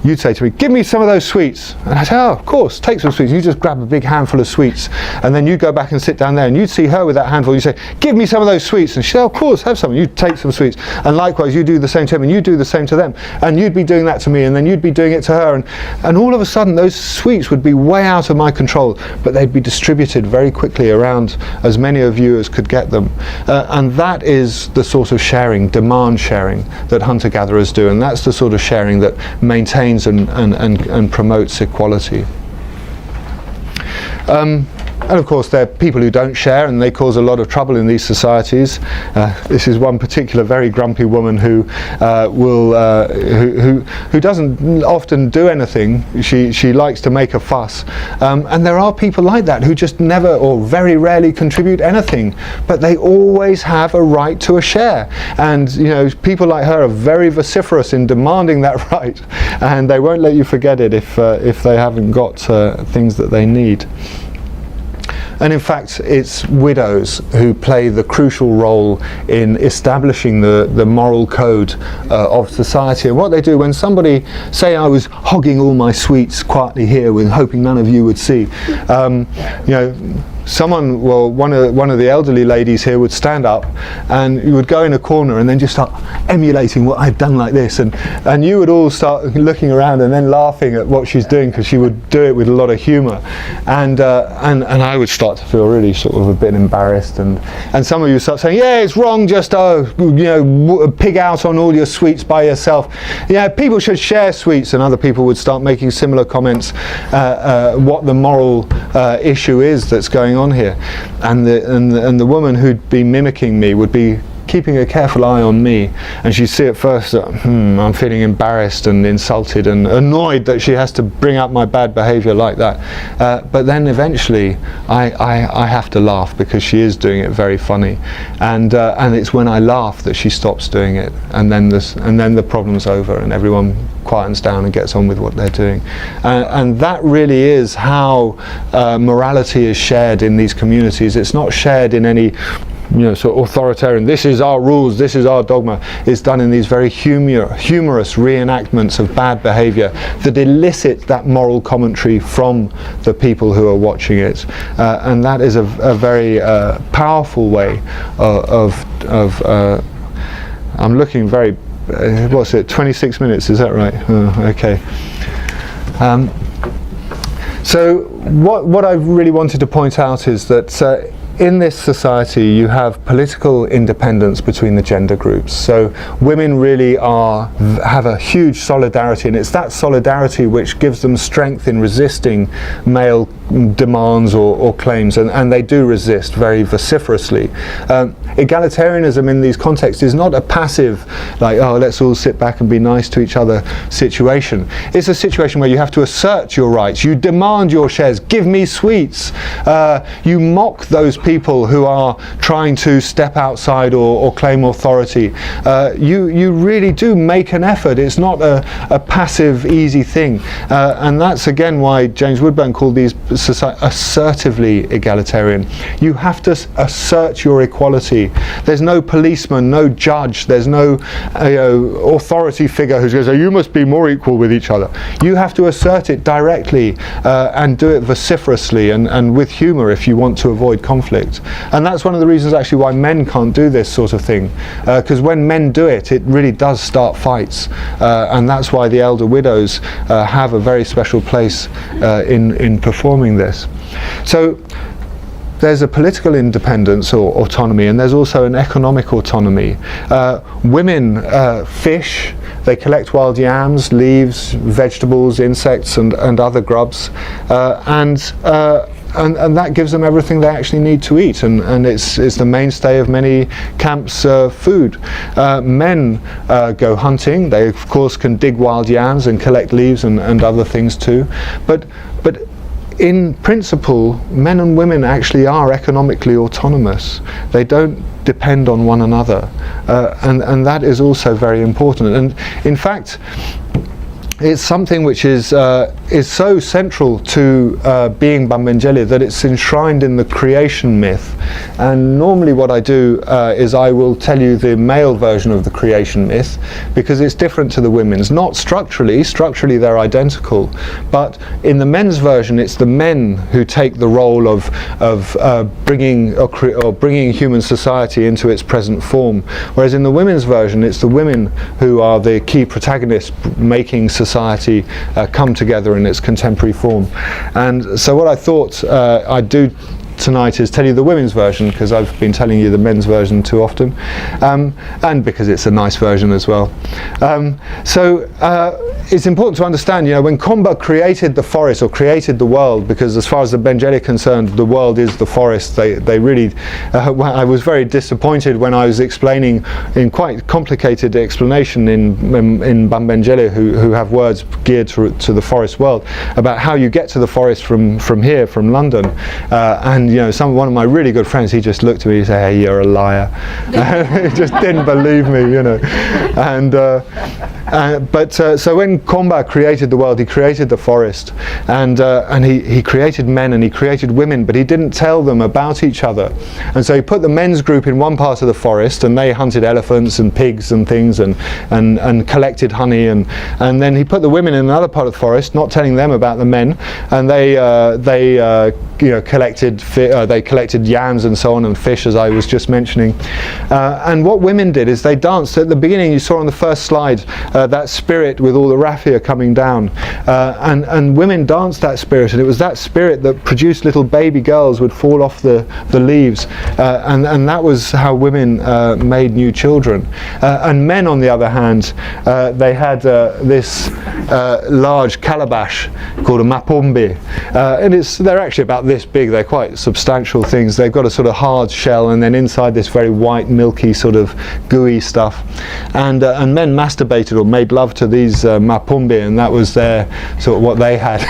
You'd say to me, give me some of those sweets. And I'd say, oh, of course, take some sweets. You just grab a big handful of sweets. And then you'd go back and sit down there, and you'd see her with that handful. You'd say, give me some of those sweets. And she'd say, of course, have some. You'd take some sweets. And likewise, you do the same to him, and you do the same to them. And you'd be doing that to me, and then you'd be doing it to her. And all of a sudden, those sweets would be way out of my control, but they'd be distributed very quickly around as many of you as could get them. And that is the sort of sharing, demand sharing, that hunter-gatherers do. And that's the sort of sharing that maintains and promotes equality. And of course there are people who don't share, and they cause a lot of trouble in these societies. This is one particular very grumpy woman who who doesn't often do anything. She likes to make a fuss, and there are people like that who just never or very rarely contribute anything, but they always have a right to a share. And you know, people like her are very vociferous in demanding that right, and they won't let you forget it if they haven't got things that they need. And in fact, it's widows who play the crucial role in establishing the moral code of society. And what they do when somebody, say I was hogging all my sweets quietly here with hoping none of you would see, you know, someone, well, one of the elderly ladies here would stand up, and you would go in a corner and then just start emulating what I'd done like this, and you would all start looking around and then laughing at what she's doing, because she would do it with a lot of humour, and I would start to feel really sort of a bit embarrassed, and some of you start saying, yeah, it's wrong, just you know, pig out on all your sweets by yourself. Yeah, people should share sweets, and other people would start making similar comments what the moral issue is that's going on here, and the woman who'd be mimicking me would be keeping a careful eye on me, and she'd see at first that I'm feeling embarrassed and insulted and annoyed that she has to bring up my bad behaviour like that, but then eventually I have to laugh, because she is doing it very funny, and it's when I laugh that she stops doing it, and then the problem's over and everyone quietens down and gets on with what they're doing. And that really is how morality is shared in these communities. It's not shared in any, you know, sort of authoritarian, this is our rules, this is our dogma. It's done in these very humorous reenactments of bad behaviour that elicit that moral commentary from the people who are watching it, and that is a very powerful way of I'm looking very, what's it, 26 minutes, is that right? Okay. So what I really wanted to point out is that in this society you have political independence between the gender groups. So women really have a huge solidarity, and it's that solidarity which gives them strength in resisting male demands or claims, and they do resist very vociferously. Egalitarianism in these contexts is not a passive, like, oh, let's all sit back and be nice to each other situation. It's a situation where you have to assert your rights. You demand your shares. Give me sweets. You mock those people who are trying to step outside or claim authority. You really do make an effort. It's not a passive, easy thing. And that's again why James Woodburn called these assertively egalitarian. You have to assert your equality. There's no policeman, no judge, there's no authority figure who's going to say you must be more equal with each other. You have to assert it directly and do it vociferously and with humour if you want to avoid conflict. And that's one of the reasons actually why men can't do this sort of thing, because when men do it, it really does start fights, and that's why the elder widows have a very special place in performing this. So there's a political independence or autonomy, and there's also an economic autonomy. Women fish, they collect wild yams, leaves, vegetables, insects and other grubs, and that gives them everything they actually need to eat, and it's the mainstay of many camps' food. Men go hunting. They of course can dig wild yams and collect leaves and other things too, but in principle, men and women actually are economically autonomous. They don't depend on one another, and that is also very important. And in fact, it's something which is so central to being Bambangeli that it's enshrined in the creation myth. And normally what I do is I will tell you the male version of the creation myth, because it's different to the women's. Not structurally they're identical, but in the men's version it's the men who take the role of bringing human society into its present form, whereas in the women's version it's the women who are the key protagonists, making society come together in its contemporary form. And so what I thought I'd do tonight is tell you the women's version, because I've been telling you the men's version too often, and because it's a nice version as well. So it's important to understand, when Komba created the forest or created the world, because as far as the Bengeli are concerned, the world is the forest. They really, I was very disappointed when I was explaining in quite complicated explanation in Bambangeli, who have words geared to the forest world, about how you get to the forest from here, from London, and one of my really good friends, he just looked at me and said, "Hey, you're a liar." He just didn't believe me, and so when Komba created the world, he created the forest, and he created men and he created women, but he didn't tell them about each other. And so he put the men's group in one part of the forest, and they hunted elephants and pigs and things and collected honey, and then he put the women in another part of the forest, not telling them about the men, and they collected yams and so on, and fish, as I was just mentioning. And what women did is they danced. At the beginning you saw on the first slide that spirit with all the raffia coming down, and women danced that spirit, and it was that spirit that produced little baby girls would fall off the leaves, and that was how women made new children. And men, on the other hand, they had this large calabash called a mapombe, and they're actually about this big. They're quite substantial things. They've got a sort of hard shell, and then inside this very white, milky, sort of gooey stuff. And men masturbated or made love to these mapombe, and that was their sort of what they had.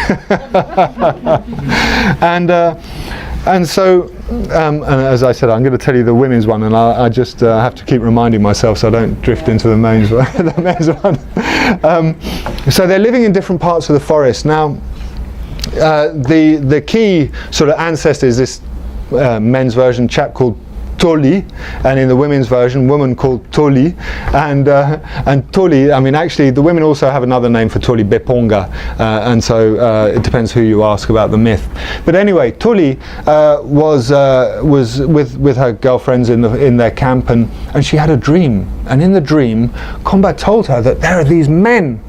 And so, and as I said, I'm going to tell you the women's one, and I just have to keep reminding myself so I don't drift into the men's one. So they're living in different parts of the forest. Now, the key sort of ancestor is this men's version chap called Toli, and in the women's version, woman called Toli, and Toli. I mean, actually, the women also have another name for Toli, Beponga, and so it depends who you ask about the myth. But anyway, Toli was with her girlfriends in their camp, and she had a dream, and in the dream, Komba told her that there are these men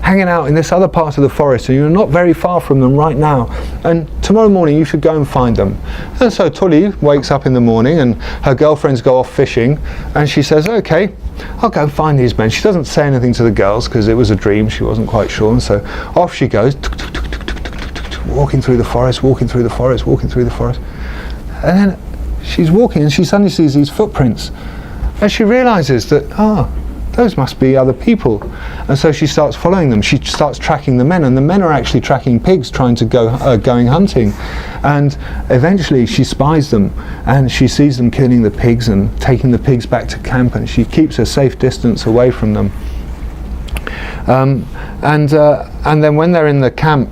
hanging out in this other part of the forest, and you're not very far from them right now, and tomorrow morning you should go and find them. And so Tuli wakes up in the morning, and her girlfriends go off fishing, and she says, okay, I'll go find these men. She doesn't say anything to the girls because it was a dream, she wasn't quite sure, and so off she goes, walking through the forest, walking through the forest, walking through the forest. And then she's walking and she suddenly sees these footprints, and she realizes that, those must be other people. And so she starts following them. She starts tracking the men, and the men are actually tracking pigs trying to going hunting. And eventually she spies them, and she sees them killing the pigs and taking the pigs back to camp, and she keeps a safe distance away from them. And then when they're in the camp,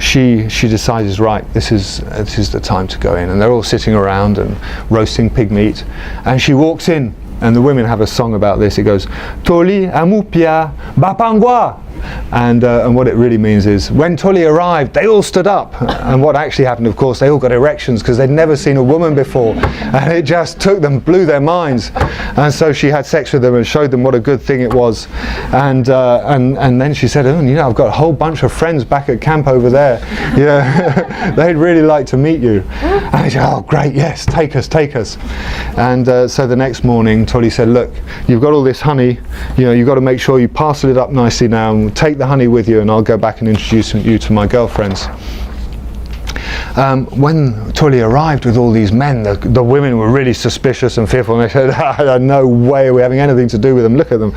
she decides, right, this is the time to go in, and they're all sitting around and roasting pig meat, and she walks in, and the women have a song about this. It goes, Toli amupia bapangwa. And what it really means is, when Tuli arrived, they all stood up. And what actually happened, of course, they all got erections because they'd never seen a woman before, and it just blew their minds. And so she had sex with them and showed them what a good thing it was. And then she said, I've got a whole bunch of friends back at camp over there. They'd really like to meet you. And he said, oh great, yes, take us. And so the next morning, Tuli said, look, you've got all this honey. You've got to make sure you parcel it up nicely now, and take the honey with you, and I'll go back and introduce you to my girlfriends. When Tuli arrived with all these men, the women were really suspicious and fearful, and they said, no way are we having anything to do with them, look at them.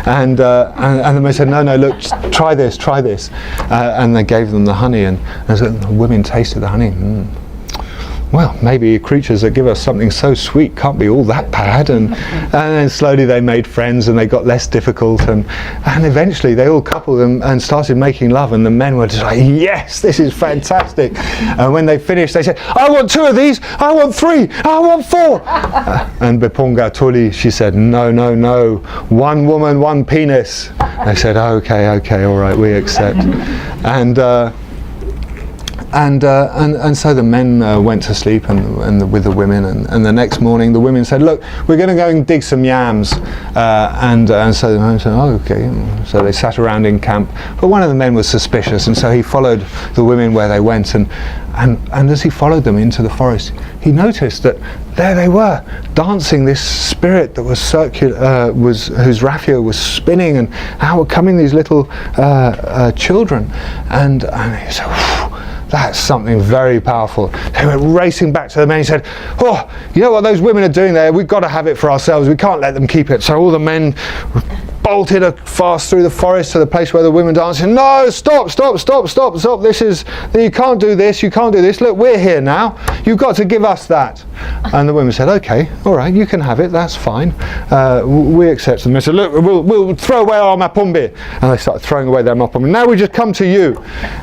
And the men said, no, look, try this. And they gave them the honey, and so the women tasted the honey. Well, maybe creatures that give us something so sweet can't be all that bad. And then slowly they made friends, and they got less difficult, and eventually they all coupled and started making love, and the men were just like, yes, this is fantastic. And when they finished, they said, I want 2 of these, I want 3, I want 4. And Beponga Tuli, she said, no, 1 woman, 1 penis. They said, okay, all right, we accept. And so the men went to sleep and with the women, and the next morning the women said, look, we're going to go and dig some yams, and so the men said, oh, okay. So they sat around in camp, but one of the men was suspicious, and so he followed the women where they went, and as he followed them into the forest, he noticed that there they were, dancing this spirit that was circular, whose raffia was spinning, and out were coming these little children, and he said, that's something very powerful. They went racing back to the men. He said, oh, you know what those women are doing there? We've got to have it for ourselves. We can't let them keep it. So all the men bolted fast through the forest to the place where the women dancing. No, stop. You can't do this. Look, we're here now. You've got to give us that. And the women said, okay, all right, you can have it. That's fine. We accept them. They said, look, we'll throw away our mapumbi. And they started throwing away their mapumbi. Now we just come to you.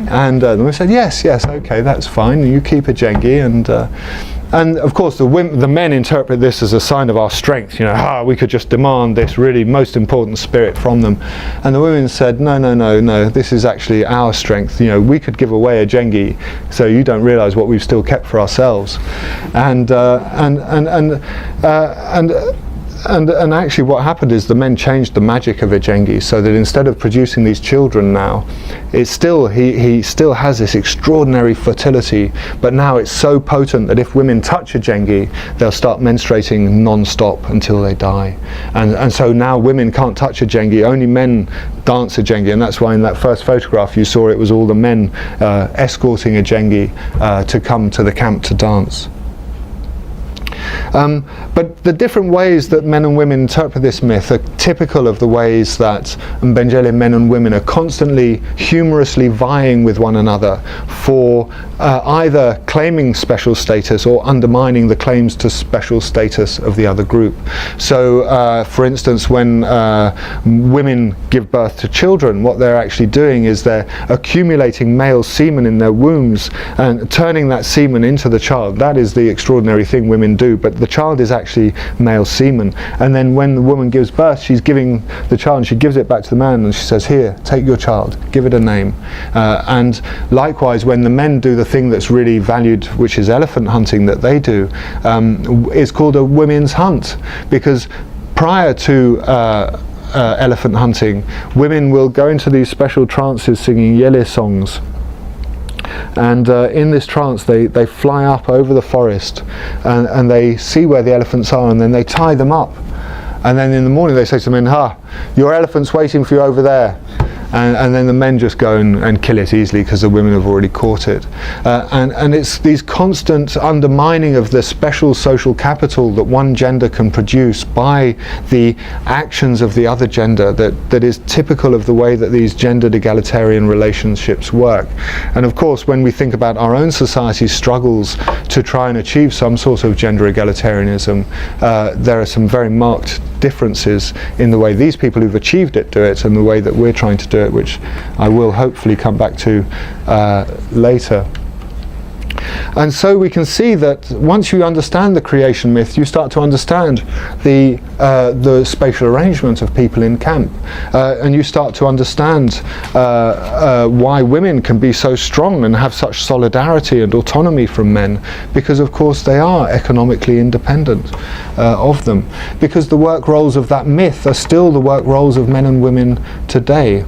And the women said, yes, okay, that's fine. You keep a jengi. And of course the men interpret this as a sign of our strength. We could just demand this really most important spirit from them. And the women said, no, this is actually our strength. We could give away a jengi, so you don't realize what we've still kept for ourselves. And actually what happened is the men changed the magic of Ijengi, so that instead of producing these children now, he still has this extraordinary fertility, but now it's so potent that if women touch Ijengi, they'll start menstruating non-stop until they die. And so now women can't touch Ijengi, only men dance Ijengi, and that's why in that first photograph you saw it was all the men escorting Ijengi to come to the camp to dance. But the different ways that men and women interpret this myth are typical of the ways that Mbengele men and women are constantly humorously vying with one another for either claiming special status or undermining the claims to special status of the other group. So for instance, when women give birth to children, what they're actually doing is they're accumulating male semen in their wombs and turning that semen into the child. That is the extraordinary thing women do, but the child is actually male semen. And then when the woman gives birth, she's giving the child, and she gives it back to the man, and she says, here, take your child, give it a name. And likewise, when the men do the thing that's really valued, which is elephant hunting that they do, is called a women's hunt, because prior to elephant hunting, women will go into these special trances singing yele songs. And in this trance they fly up over the forest and they see where the elephants are, and then they tie them up. And then in the morning they say to the men, your elephant's waiting for you over there. And then the men just go and kill it easily because the women have already caught it. And it's these constant undermining of the special social capital that one gender can produce by the actions of the other gender that is typical of the way that these gendered egalitarian relationships work. And of course, when we think about our own society's struggles to try and achieve some sort of gender egalitarianism, there are some very marked differences in the way these people who've achieved it do it and the way that we're trying to do it, which I will hopefully come back to later. And so we can see that once you understand the creation myth, you start to understand the spatial arrangement of people in camp, and you start to understand why women can be so strong and have such solidarity and autonomy from men, because of course they are economically independent of them, because the work roles of that myth are still the work roles of men and women today.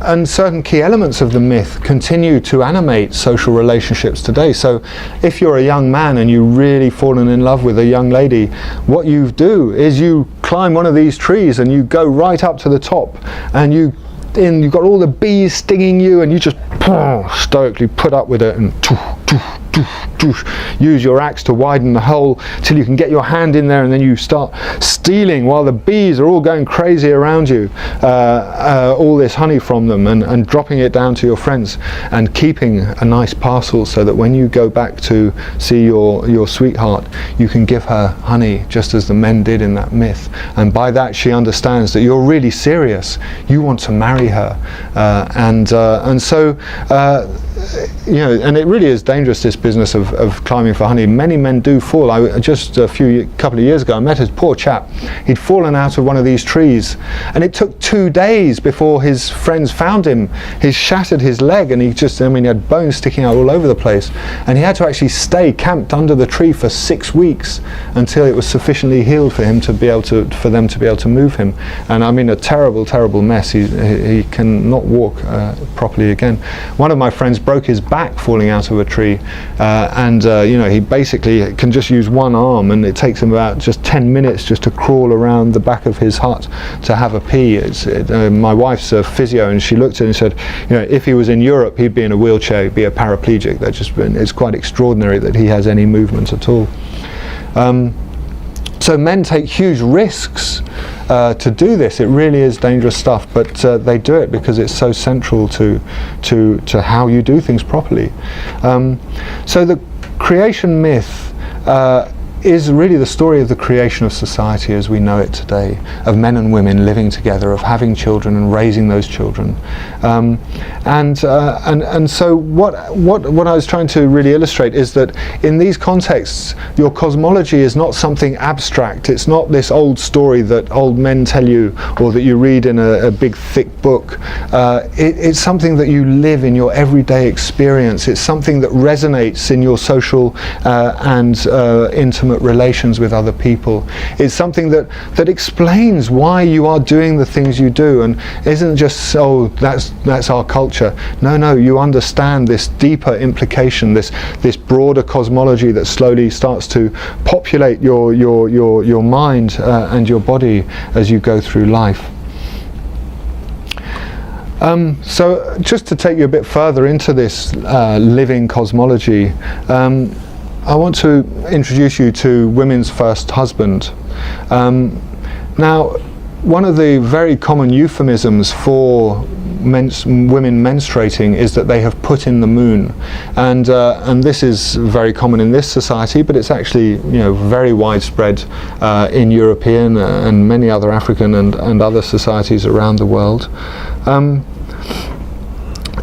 And certain key elements of the myth continue to animate social relationships today. So if you're a young man and you've really fallen in love with a young lady, what you do is you climb one of these trees and you go right up to the top, and you've got all the bees stinging you, and you just stoically put up with it and use your axe to widen the hole till you can get your hand in there, and then you start stealing while the bees are all going crazy around you, all this honey from them, and dropping it down to your friends and keeping a nice parcel so that when you go back to see your sweetheart, you can give her honey just as the men did in that myth. And by that she understands that you're really serious, you want to marry her, and so and it really is dangerous, this business of climbing for honey. Many men do fall. Just a couple of years ago I met a poor chap. He'd fallen out of one of these trees, and it took 2 days before his friends found him. He'd shattered his leg, and he had bones sticking out all over the place, and he had to actually stay camped under the tree for 6 weeks until it was sufficiently healed for them to be able to move him. And I mean, a terrible mess. He cannot walk properly again. One of my friends broke his back falling out of a tree, and he basically can just use one arm, and it takes him about just 10 minutes just to crawl around the back of his hut to have a pee. My wife's a physio, and she looked at it and said, if he was in Europe, he'd be in a wheelchair, he'd be a paraplegic. It's quite extraordinary that he has any movement at all. So men take huge risks to do this. It really is dangerous stuff, but they do it because it's so central to how you do things properly. So the creation myth is really the story of the creation of society as we know it today, of men and women living together, of having children and raising those children. And so what I was trying to really illustrate is that in these contexts, your cosmology is not something abstract. It's not this old story that old men tell you or that you read in a big thick book. It's something that you live in your everyday experience. It's something that resonates in your social and intimate relations with other people. It's something that explains why you are doing the things you do, and isn't just that's our culture. No, you understand this deeper implication, this broader cosmology that slowly starts to populate your mind and your body as you go through life. So just to take you a bit further into this living cosmology, I want to introduce you to women's first husband. Now, one of the very common euphemisms for women menstruating is that they have put in the moon, and this is very common in this society, but it's actually very widespread in European and many other African and other societies around the world.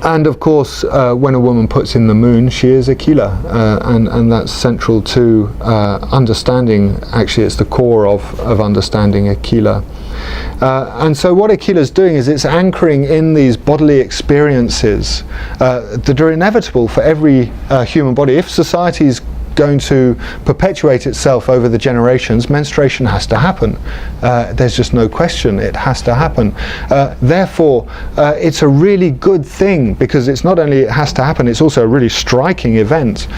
And of course, when a woman puts in the moon, she is Aquila, and that's central to understanding. Actually, it's the core of understanding Aquila. And so what Aquila's doing is it's anchoring in these bodily experiences that are inevitable for every human body. If societies going to perpetuate itself over the generations, menstruation has to happen. There's just no question, it has to happen. Therefore, it's a really good thing, because it's not only it has to happen, it's also a really striking event.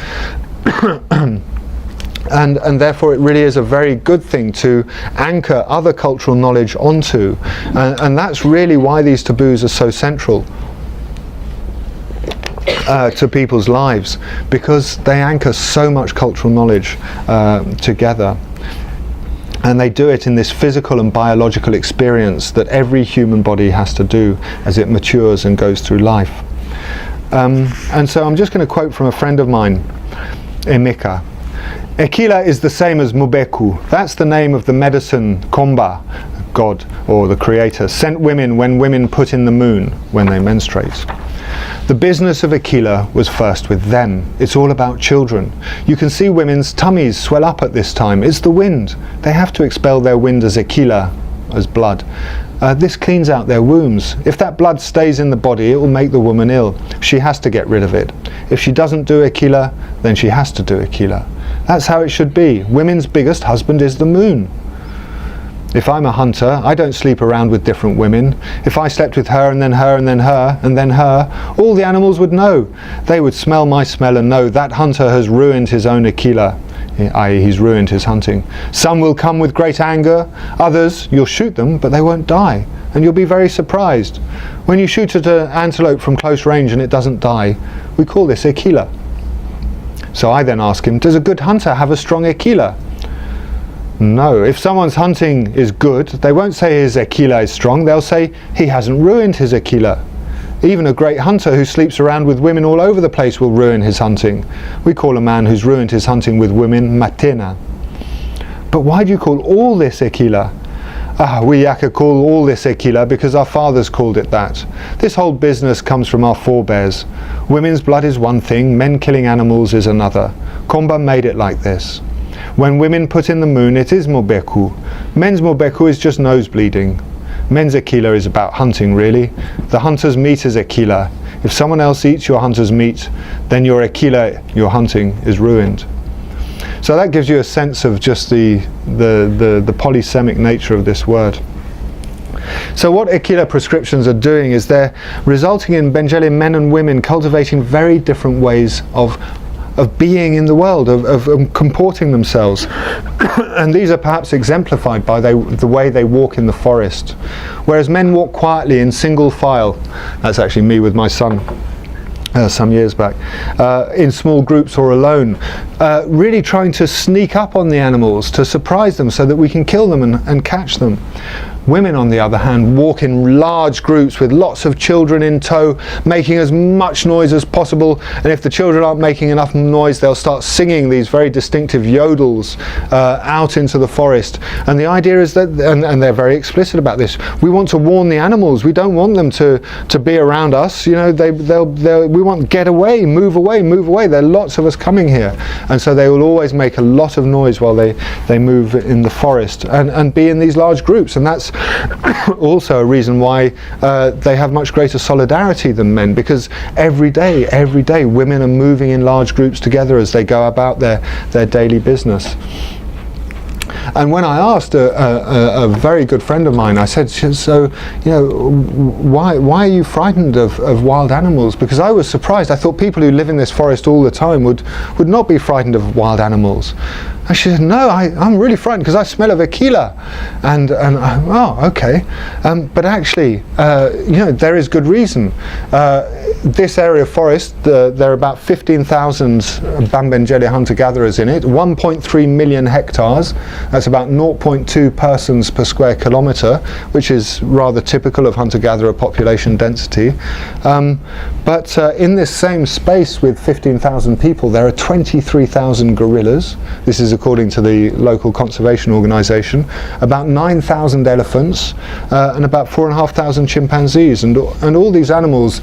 And therefore it really is a very good thing to anchor other cultural knowledge onto, and that's really why these taboos are so central to people's lives, because they anchor so much cultural knowledge together. And they do it in this physical and biological experience that every human body has to do as it matures and goes through life. And so I'm just going to quote from a friend of mine, Emeka. Ekila is the same as Mubeku. That's the name of the medicine Komba, God or the creator, sent women when women put in the moon when they menstruate. The business of Ekila was first with them. It's all about children. You can see women's tummies swell up at this time. It's the wind. They have to expel their wind as Ekila, as blood. This cleans out their wombs. If that blood stays in the body, it will make the woman ill. She has to get rid of it. If she doesn't do Ekila, then she has to do Ekila. That's how it should be. Women's biggest husband is the moon. If I'm a hunter, I don't sleep around with different women. If I slept with her and then her and then her and then her, all the animals would know. They would smell my smell and know that hunter has ruined his own Ekila, i.e. he's ruined his hunting. Some will come with great anger. Others, you'll shoot them, but they won't die. And you'll be very surprised. When you shoot at an antelope from close range and it doesn't die, we call this Ekila. So I then ask him, does a good hunter have a strong Ekila? No. If someone's hunting is good, they won't say his Ekila is strong. They'll say he hasn't ruined his Ekila. Even a great hunter who sleeps around with women all over the place will ruin his hunting. We call a man who's ruined his hunting with women Matena. But why do you call all this Ekila? We Yaka call all this Ekila because our fathers called it that. This whole business comes from our forebears. Women's blood is one thing, men killing animals is another. Komba made it like this. When women put in the moon, it is Mobeku. Men's Mobeku is just nose bleeding. Men's Ekila is about hunting, really. The hunter's meat is Ekila. If someone else eats your hunter's meat, then your Ekila, your hunting, is ruined. So that gives you a sense of just the polysemic nature of this word. So what Ekila prescriptions are doing is they're resulting in Benjele men and women cultivating very different ways of being in the world, of comporting themselves. And these are perhaps exemplified by the way they walk in the forest. Whereas men walk quietly in single file. That's actually me with my son. Some years back, in small groups or alone, really trying to sneak up on the animals to surprise them so that we can kill them and catch them. Women, on the other hand, walk in large groups with lots of children in tow, making as much noise as possible, and if the children aren't making enough noise, they'll start singing these very distinctive yodels out into the forest. And the idea is that, and they're very explicit about this, we want to warn the animals. We don't want them to be around us. You know, we want get away, move away, move away. There are lots of us coming here, and so they will always make a lot of noise while they move in the forest and be in these large groups. And that's also a reason why they have much greater solidarity than men, because every day women are moving in large groups together as they go about their daily business. And when I asked a very good friend of mine, I said, so, you know, why are you frightened of wild animals? Because I was surprised. I thought people who live in this forest all the time would not be frightened of wild animals. And she said, no, I'm really frightened because I smell of Ekila. And oh, okay. But actually, you know, there is good reason. This area of forest, there are about 15,000 Bambenjele hunter-gatherers in it, 1.3 million hectares. That's about 0.2 persons per square kilometre, which is rather typical of hunter-gatherer population density. But in this same space with 15,000 people, there are 23,000 gorillas. This is according to the local conservation organisation, about 9,000 elephants, and about 4,500 chimpanzees. And all these animals,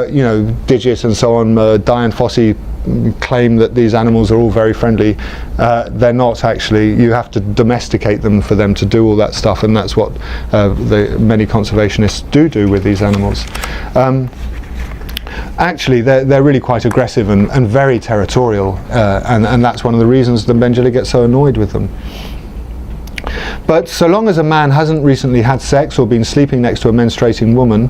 you know, Digit and so on, Diane Fossey claim that these animals are all very friendly. They're not actually. You have to domesticate them for them to do all that stuff, and that's what many conservationists do with these animals. actually they're really quite aggressive and very territorial, and that's one of the reasons the Benjeli get so annoyed with them. But so long as a man hasn't recently had sex or been sleeping next to a menstruating woman,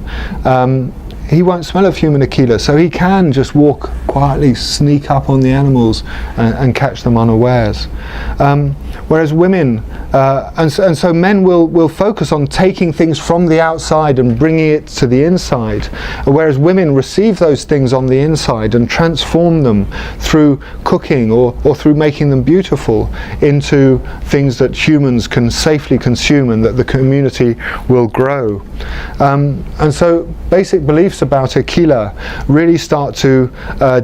he won't smell of human Aquila, so he can just walk quietly, sneak up on the animals and catch them unawares. Whereas women, and so men will focus on taking things from the outside and bringing it to the inside, whereas women receive those things on the inside and transform them through cooking or through making them beautiful into things that humans can safely consume and that the community will grow. And so basic beliefs about Aquila really start to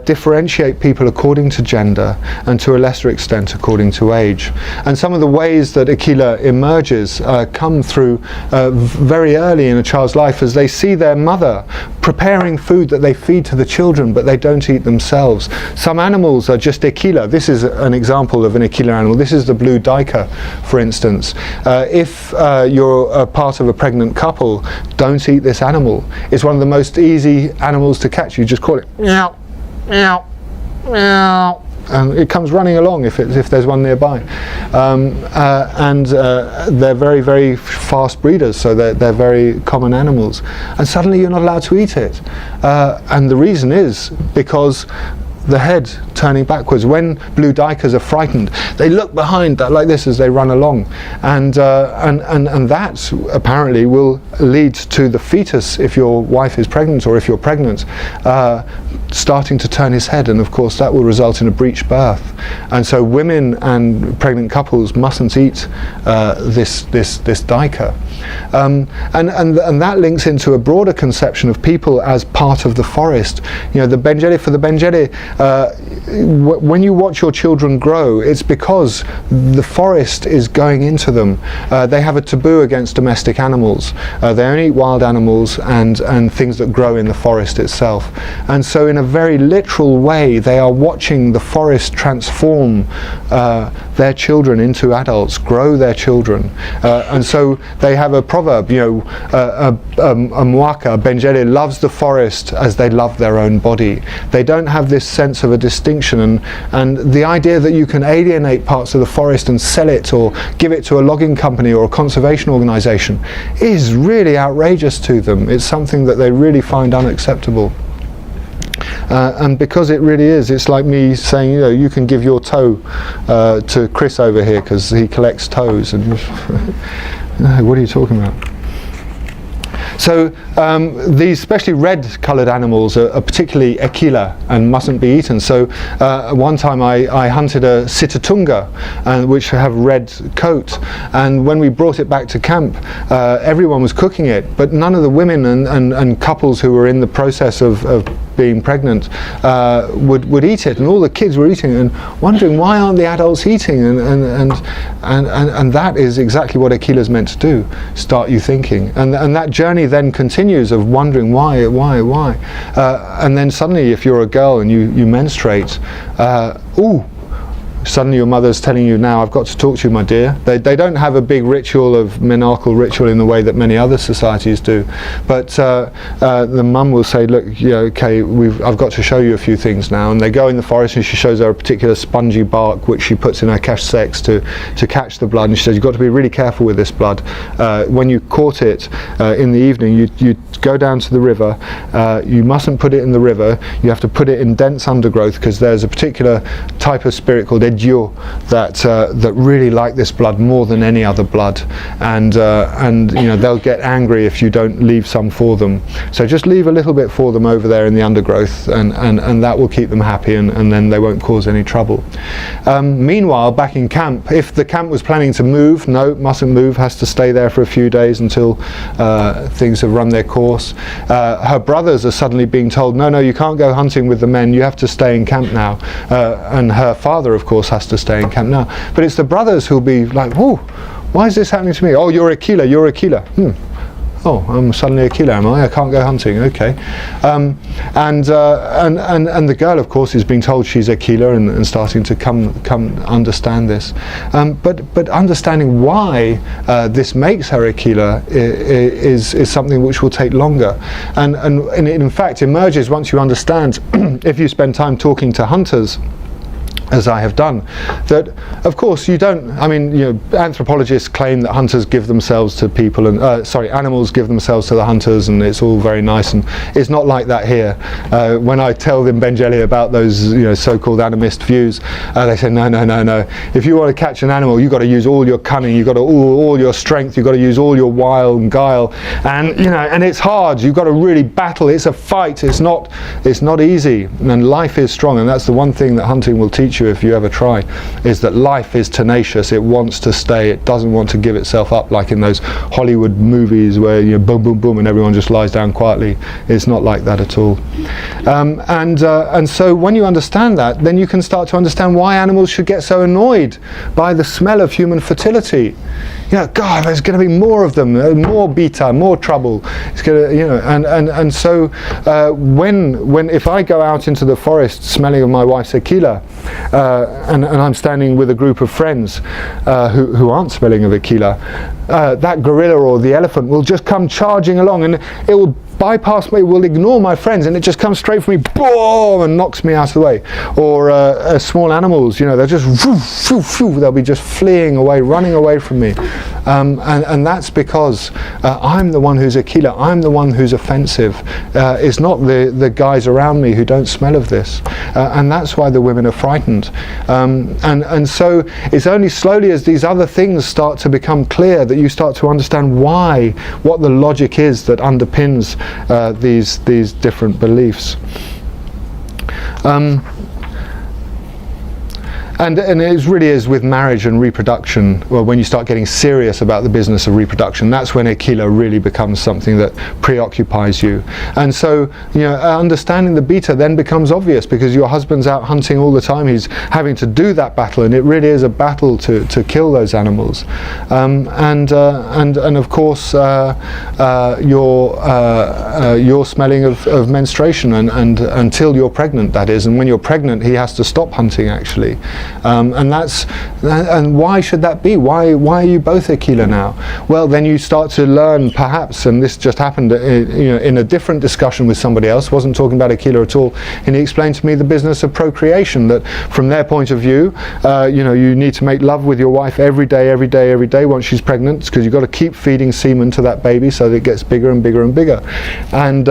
differentiate people according to gender and to a lesser extent according to age. And some of the ways that Aquila emerges come through very early in a child's life, as they see their mother preparing food that they feed to the children but they don't eat themselves. Some animals are just Aquila. This is an example of an Aquila animal. This is the blue duiker, for instance. If you're a part of a pregnant couple, don't eat this animal. It's one of the most easy animals to catch. You just call it meow, meow, meow, and it comes running along if there's one nearby. And they're very, very fast breeders, so they're very common animals. And suddenly you're not allowed to eat it. And the reason is because the head turning backwards. When blue duikers are frightened, they look behind like this as they run along, and that apparently will lead to the fetus, if your wife is pregnant or if you're pregnant, starting to turn his head, and of course that will result in a breech birth. And so women and pregnant couples mustn't eat this duiker. And that links into a broader conception of people as part of the forest. You know, the Benjeli, for the Benjeli, when you watch your children grow, it's because the forest is going into them. They have a taboo against domestic animals. They only eat wild animals and things that grow in the forest itself. And so in a very literal way, they are watching the forest transform their children into adults, grow their children. And so they have a proverb, you know, a Mwaka, a Benjeli, loves the forest as they love their own body. They don't have this sense of a distinction, and the idea that you can alienate parts of the forest and sell it or give it to a logging company or a conservation organisation is really outrageous to them. It's something that they really find unacceptable. And because it really is, it's like me saying, you know, you can give your toe to Chris over here because he collects toes. And what are you talking about? So these especially red coloured animals are particularly Aquila and mustn't be eaten. So one time I hunted a Sitatunga, which have red coat, and when we brought it back to camp, everyone was cooking it, but none of the women and couples who were in the process of being pregnant would eat it, and all the kids were eating it and wondering why aren't the adults eating, and that is exactly what Aquila is meant to do, start you thinking, and that journey then continues of wondering why, and then suddenly if you're a girl and you menstruate, suddenly your mother's telling you, now I've got to talk to you, my dear. They don't have a big ritual of menarchal ritual in the way that many other societies do, but the mum will say, look, yeah, okay, I've got to show you a few things now, and they go in the forest and she shows her a particular spongy bark which she puts in her cache sex to catch the blood, and she says you've got to be really careful with this blood. When you caught it in the evening, you go down to the river, you mustn't put it in the river, you have to put it in dense undergrowth, because there's a particular type of spirit called Edyo that really like this blood more than any other blood, and you know, they'll get angry if you don't leave some for them. So just leave a little bit for them over there in the undergrowth, and that will keep them happy, and then they won't cause any trouble. Meanwhile, back in camp, if the camp was planning to move, no, mustn't move, has to stay there for a few days until things have run their course. Her brothers are suddenly being told, no, you can't go hunting with the men, you have to stay in camp now, and her father of course has to stay in camp now, but it's the brothers who'll be like, whoa, why is this happening to me? Oh, you're Aquila. Oh, I'm suddenly a killer, am I? I can't go hunting. Okay, and the girl, of course, is being told she's a killer and starting to come understand this. But understanding why this makes her a killer is something which will take longer, and it in fact emerges once you understand. If you spend time talking to hunters, as I have done, that of course you don't, I mean, you know, anthropologists claim that hunters give themselves to people, and animals give themselves to the hunters, and it's all very nice, and it's not like that here. When I tell them Benjeli about those, you know, so-called animist views, they say no. If you want to catch an animal, you've got to use all your cunning, you've got to all your strength, you've got to use all your wile and guile, and you know, and it's hard. You've got to really battle. It's a fight. It's not easy, and life is strong, and that's the one thing that hunting will teach you if you ever try, is that life is tenacious. It wants to stay. It doesn't want to give itself up like in those Hollywood movies where you know, boom, boom, boom, and everyone just lies down quietly. It's not like that at all. And so when you understand that, then you can start to understand why animals should get so annoyed by the smell of human fertility. You know, God, there's going to be more of them, more beta, more trouble. It's going to, you know, and so when if I go out into the forest smelling of my wife's tequila, and I'm standing with a group of friends who aren't smelling of tequila, that gorilla or the elephant will just come charging along, and it will bypass me, will ignore my friends, and it just comes straight for me, boom, and knocks me out of the way. Or small animals, you know, they'll just they'll be just fleeing away, running away from me, and that's because I'm the one who's a killer. I'm the one who's offensive. It's not the guys around me who don't smell of this, and that's why the women are frightened. And so it's only slowly as these other things start to become clear that you start to understand what the logic is that underpins these different beliefs. And it really is with marriage and reproduction, well, when you start getting serious about the business of reproduction, that's when Aquila really becomes something that preoccupies you. And so, you know, understanding the beta then becomes obvious, because your husband's out hunting all the time, he's having to do that battle, and it really is a battle to kill those animals. And of course, your smelling of menstruation, and until you're pregnant, that is, and when you're pregnant, he has to stop hunting actually. And why should that be? Why are you both Aquila now? Well, then you start to learn, perhaps, and this just happened in a different discussion with somebody else, wasn't talking about Aquila at all, and he explained to me the business of procreation, that from their point of view, you need to make love with your wife every day once she's pregnant, because you've got to keep feeding semen to that baby so that it gets bigger and bigger and bigger. And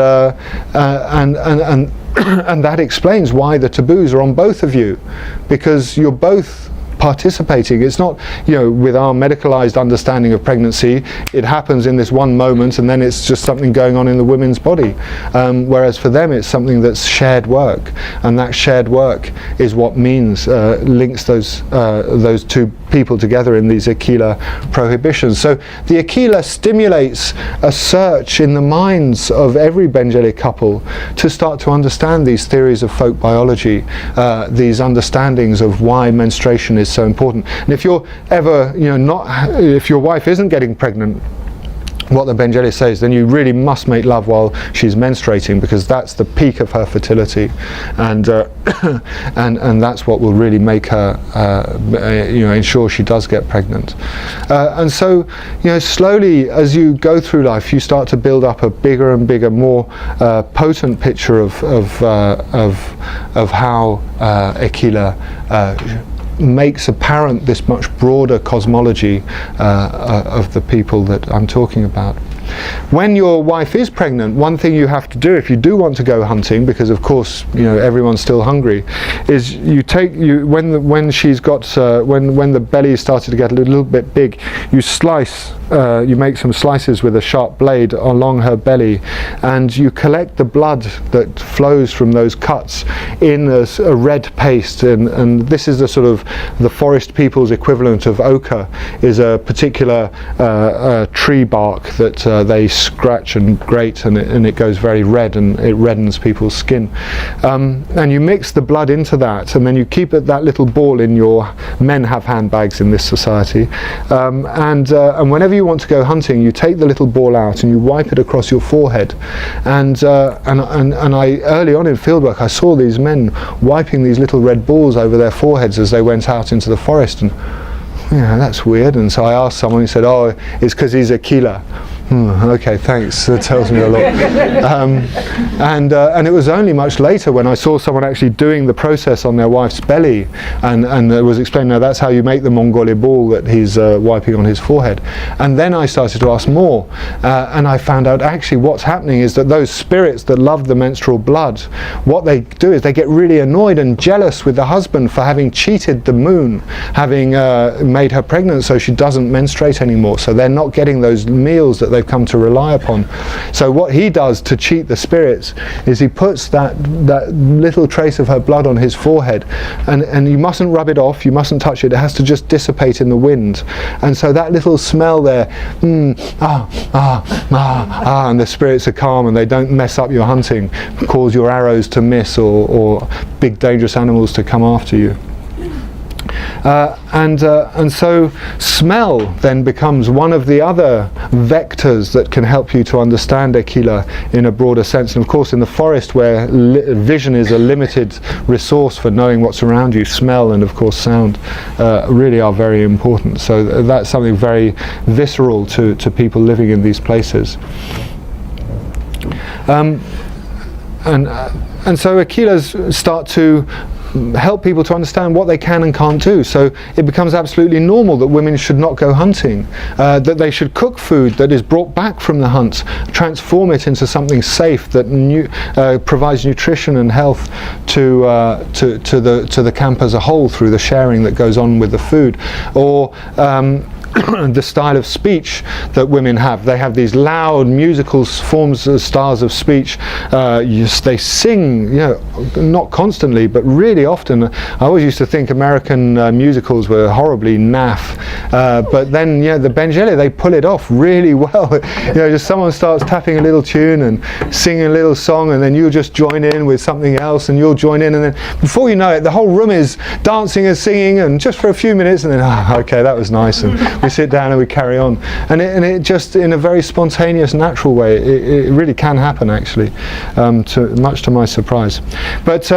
that explains why the taboos are on both of you, because you're both participating. It's not, you know, with our medicalized understanding of pregnancy, it happens in this one moment and then it's just something going on in the women's body, whereas for them it's something that's shared work, and that shared work is what links those two people together in these Aquila prohibitions. So the Aquila stimulates a search in the minds of every Benjeli couple to start to understand these theories of folk biology, these understandings of why menstruation is so important. And if you're ever, if your wife isn't getting pregnant, what the Benjeli says, then you really must make love while she's menstruating, because that's the peak of her fertility, and that's what will really make her, ensure she does get pregnant. And so, slowly as you go through life, you start to build up a bigger and bigger, more potent picture of how Aquila makes apparent this much broader cosmology of the people that I'm talking about. When your wife is pregnant, one thing you have to do if you do want to go hunting, because of course everyone's still hungry, is when she's got when the belly started to get a little bit big, you slice. You make some slices with a sharp blade along her belly, and you collect the blood that flows from those cuts in a red paste, and this is the sort of the forest people's equivalent of ochre, is a particular tree bark that they scratch and grate, and it goes very red, and it reddens people's skin. And you mix the blood into that, and then you keep that little ball in your, men have handbags in this society, and whenever you want to go hunting, you take the little ball out and you wipe it across your forehead. And I, early on in fieldwork, I saw these men wiping these little red balls over their foreheads as they went out into the forest, and that's weird. And so I asked someone, he said, oh, it's because he's a killer. Okay, thanks, that tells me a lot. And it was only much later when I saw someone actually doing the process on their wife's belly, and it was explained, now that's how you make the Mongole ball that he's wiping on his forehead. And then I started to ask more, and I found out actually what's happening is that those spirits that love the menstrual blood, what they do is they get really annoyed and jealous with the husband for having cheated the moon, having made her pregnant so she doesn't menstruate anymore, so they're not getting those meals that they've come to rely upon. So what he does to cheat the spirits is he puts that little trace of her blood on his forehead, and you mustn't rub it off, you mustn't touch it, it has to just dissipate in the wind. And so that little smell there, and the spirits are calm and they don't mess up your hunting, cause your arrows to miss or big dangerous animals to come after you. And so smell then becomes one of the other vectors that can help you to understand Ekila in a broader sense. And of course in the forest, where vision is a limited resource for knowing what's around you, smell and of course sound really are very important. So that's something very visceral to people living in these places. And so Akilas start to help people to understand what they can and can't do. So it becomes absolutely normal that women should not go hunting, that they should cook food that is brought back from the hunt, transform it into something safe that provides nutrition and health to the camp as a whole through the sharing that goes on with the food. Or the style of speech that women have. They have these loud musical styles of speech. They sing, not constantly, but really often. I always used to think American musicals were horribly naff, but then the Bengele, they pull it off really well. Just someone starts tapping a little tune and singing a little song, and then you'll just join in with something else, and you'll join in, and then before you know it, the whole room is dancing and singing, and just for a few minutes, and then okay, that was nice, and we sit down and we carry on, and it just in a very spontaneous, natural way, it really can happen actually, much to my surprise. But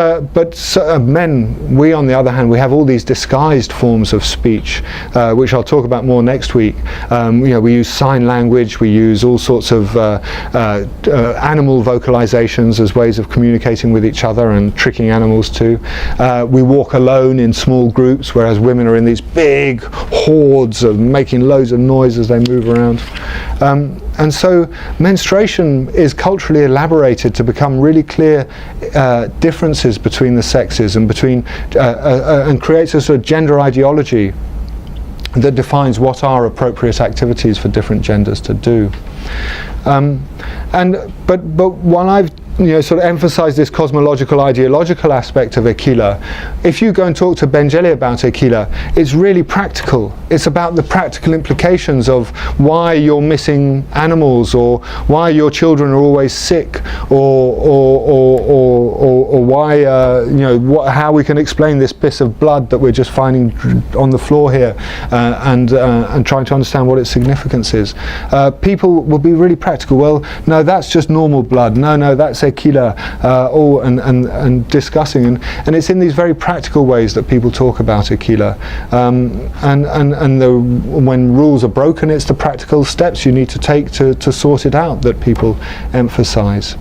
men, we on the other hand, we have all these disguised forms of speech, which I'll talk about more next week. We use sign language, we use all sorts of animal vocalizations as ways of communicating with each other and tricking animals too. We walk alone in small groups, whereas women are in these big hordes of making loads of noise as they move around. And so menstruation is culturally elaborated to become really clear differences between the sexes and and creates a sort of gender ideology that defines what are appropriate activities for different genders to do. But while I've sort of emphasize this cosmological, ideological aspect of Ekila, if you go and talk to Bengele about Ekila, it's really practical. It's about the practical implications of why you're missing animals, or why your children are always sick, or why how we can explain this piece of blood that we're just finding on the floor here, and trying to understand what its significance is. People will be really practical. Well, no, that's just normal blood. No, that's Ekila, and discussing, and it's in these very practical ways that people talk about Ekila, when rules are broken, it's the practical steps you need to take to sort it out that people emphasize.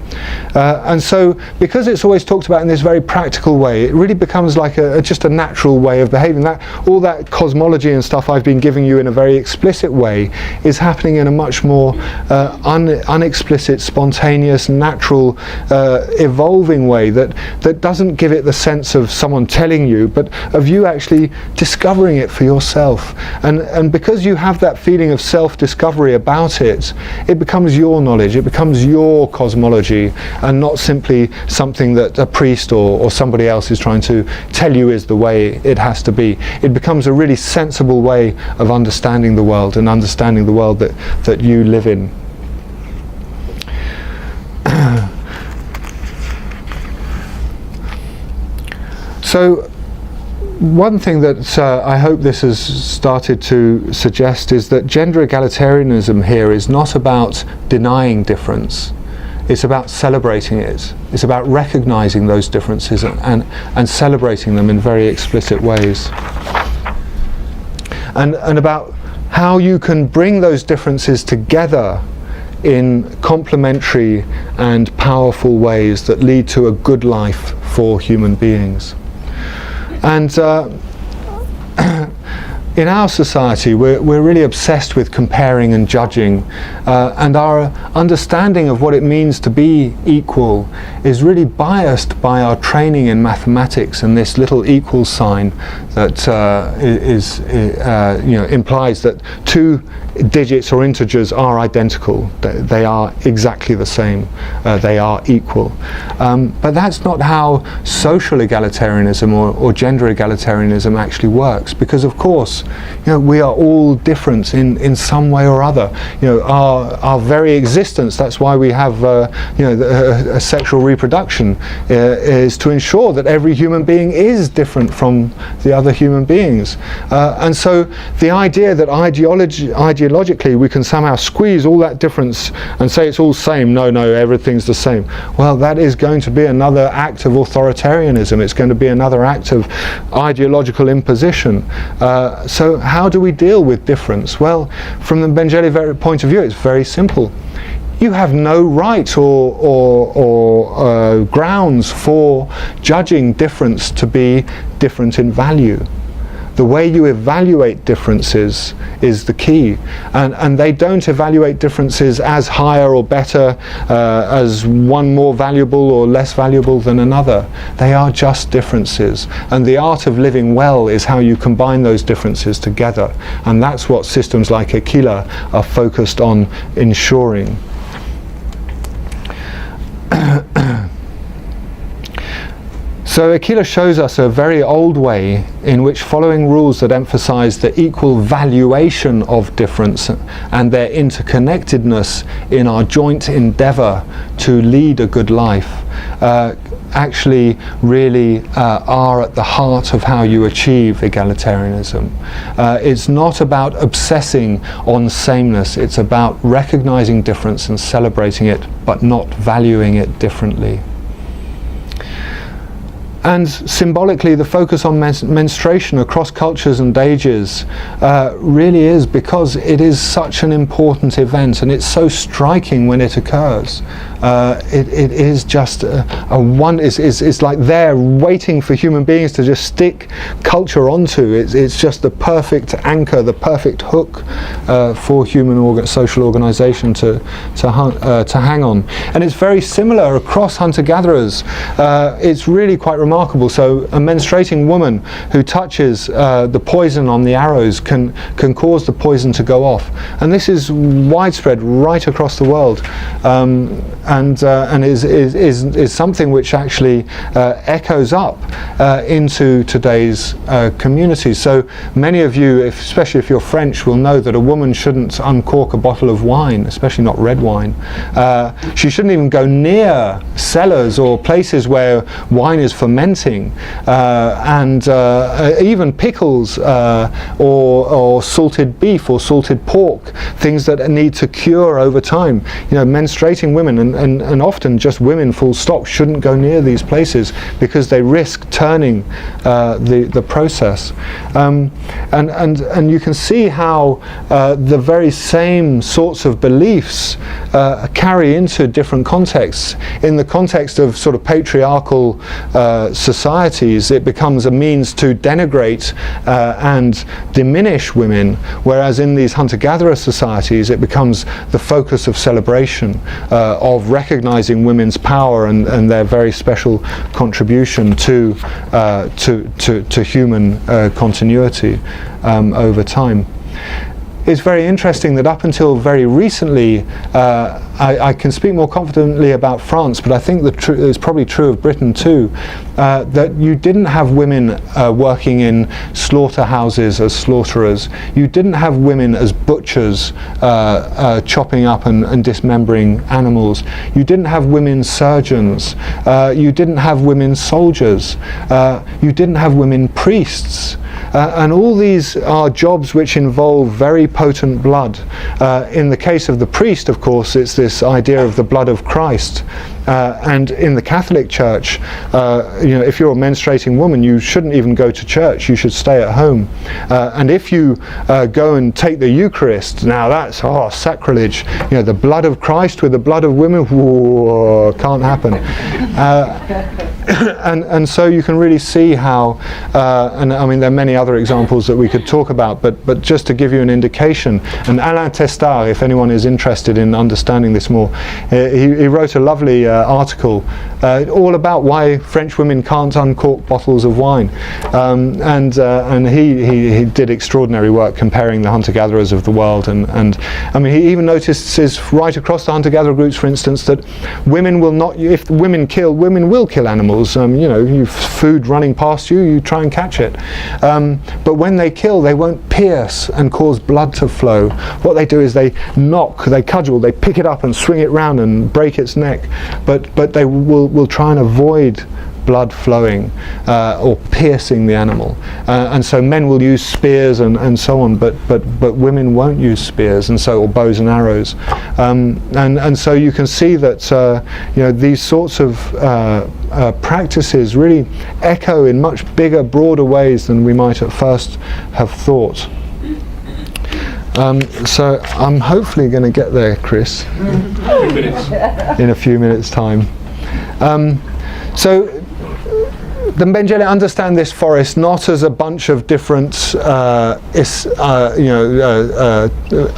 And so because it's always talked about in this very practical way, it really becomes like just a natural way of behaving. That all that cosmology and stuff I've been giving you in a very explicit way is happening in a much more unexplicit, spontaneous, natural, evolving way that doesn't give it the sense of someone telling you, but of you actually discovering it for yourself. And because you have that feeling of self-discovery about it, it becomes your knowledge, it becomes your cosmology, and not simply something that a priest or somebody else is trying to tell you is the way it has to be. It becomes a really sensible way of understanding the world and understanding the world that you live in. So one thing that I hope this has started to suggest is that gender egalitarianism here is not about denying difference. It's about celebrating it. It's about recognizing those differences and celebrating them in very explicit ways. And about how you can bring those differences together in complementary and powerful ways that lead to a good life for human beings. And in our society, we're really obsessed with comparing and judging, and our understanding of what it means to be equal is really biased by our training in mathematics and this little equal sign that implies that two digits or integers are identical. They are exactly the same. They are equal. But that's not how social egalitarianism or gender egalitarianism actually works, because of course, we are all different in some way or other. Our very existence, that's why we have a sexual reproduction, is to ensure that every human being is different from the other human beings. And so the idea that ideologically we can somehow squeeze all that difference and say it's all same, no, everything's the same, well, that is going to be another act of authoritarianism. It's going to be another act of ideological imposition. So how do we deal with difference? Well, from the Bengeli point of view, it's very simple. You have no right or grounds for judging difference to be different in value. The way you evaluate differences is the key, and they don't evaluate differences as higher or better, as one more valuable or less valuable than another. They are just differences, and the art of living well is how you combine those differences together, and that's what systems like Aquila are focused on ensuring. So Aquila shows us a very old way in which, following rules that emphasize the equal valuation of difference and their interconnectedness in our joint endeavor to lead a good life, actually really are at the heart of how you achieve egalitarianism. It's not about obsessing on sameness, it's about recognizing difference and celebrating it, but not valuing it differently. And symbolically, the focus on menstruation across cultures and ages really is because it is such an important event, and it's so striking when it occurs. It is just it's like they're waiting for human beings to just stick culture onto. It's just the perfect anchor, the perfect hook for human social organization to hang on. And it's very similar across hunter-gatherers. It's really quite remarkable. So a menstruating woman who touches the poison on the arrows can cause the poison to go off, and this is widespread right across the world, and is something which actually echoes up into today's communities. So many of you, especially if you're French, will know that a woman shouldn't uncork a bottle of wine, especially not red wine. She shouldn't even go near cellars or places where wine is fermenting, and even pickles or salted beef or salted pork, things that need to cure over time. Menstruating women and often just women full stop shouldn't go near these places because they risk turning the process. And you can see how the very same sorts of beliefs carry into different contexts. In the context of sort of patriarchal societies, it becomes a means to denigrate and diminish women, whereas in these hunter-gatherer societies it becomes the focus of celebration, of recognizing women's power and their very special contribution to human continuity over time. it's very interesting that up until very recently, I can speak more confidently about France, but I think it's probably true of Britain too, that you didn't have women working in slaughterhouses as slaughterers. You didn't have women as butchers chopping up and dismembering animals. You didn't have women surgeons. You didn't have women soldiers. You didn't have women priests. And all these are jobs which involve very potent blood. In the case of the priest, of course, it's this idea of the blood of Christ. And in the Catholic Church, if you're a menstruating woman, you shouldn't even go to church. You should stay at home. And if you go and take the Eucharist, now that's sacrilege. The blood of Christ with the blood of women, whoa, can't happen. And so you can really see how, and I mean there are many other examples that we could talk about, but just to give you an indication, and Alain Testard, if anyone is interested in understanding this more, he wrote a lovely article all about why French women can't uncork bottles of wine, and he did extraordinary work comparing the hunter-gatherers of the world, and I mean he even notices right across the hunter-gatherer groups, for instance, that women will not, if women kill, women will kill animals. You food running past you, you try and catch it, but when they kill, they won't pierce and cause blood to flow. What they do is they knock, they cudgel, they pick it up and swing it round and break its neck, but they will try and avoid blood flowing or piercing the animal, and so men will use spears and so on, but women won't use spears, and so, or bows and arrows, and so you can see that these sorts of practices really echo in much bigger, broader ways than we might at first have thought. So I'm hopefully going to get there, Chris, in a few minutes' time. So the Mengele understand this forest not as a bunch of different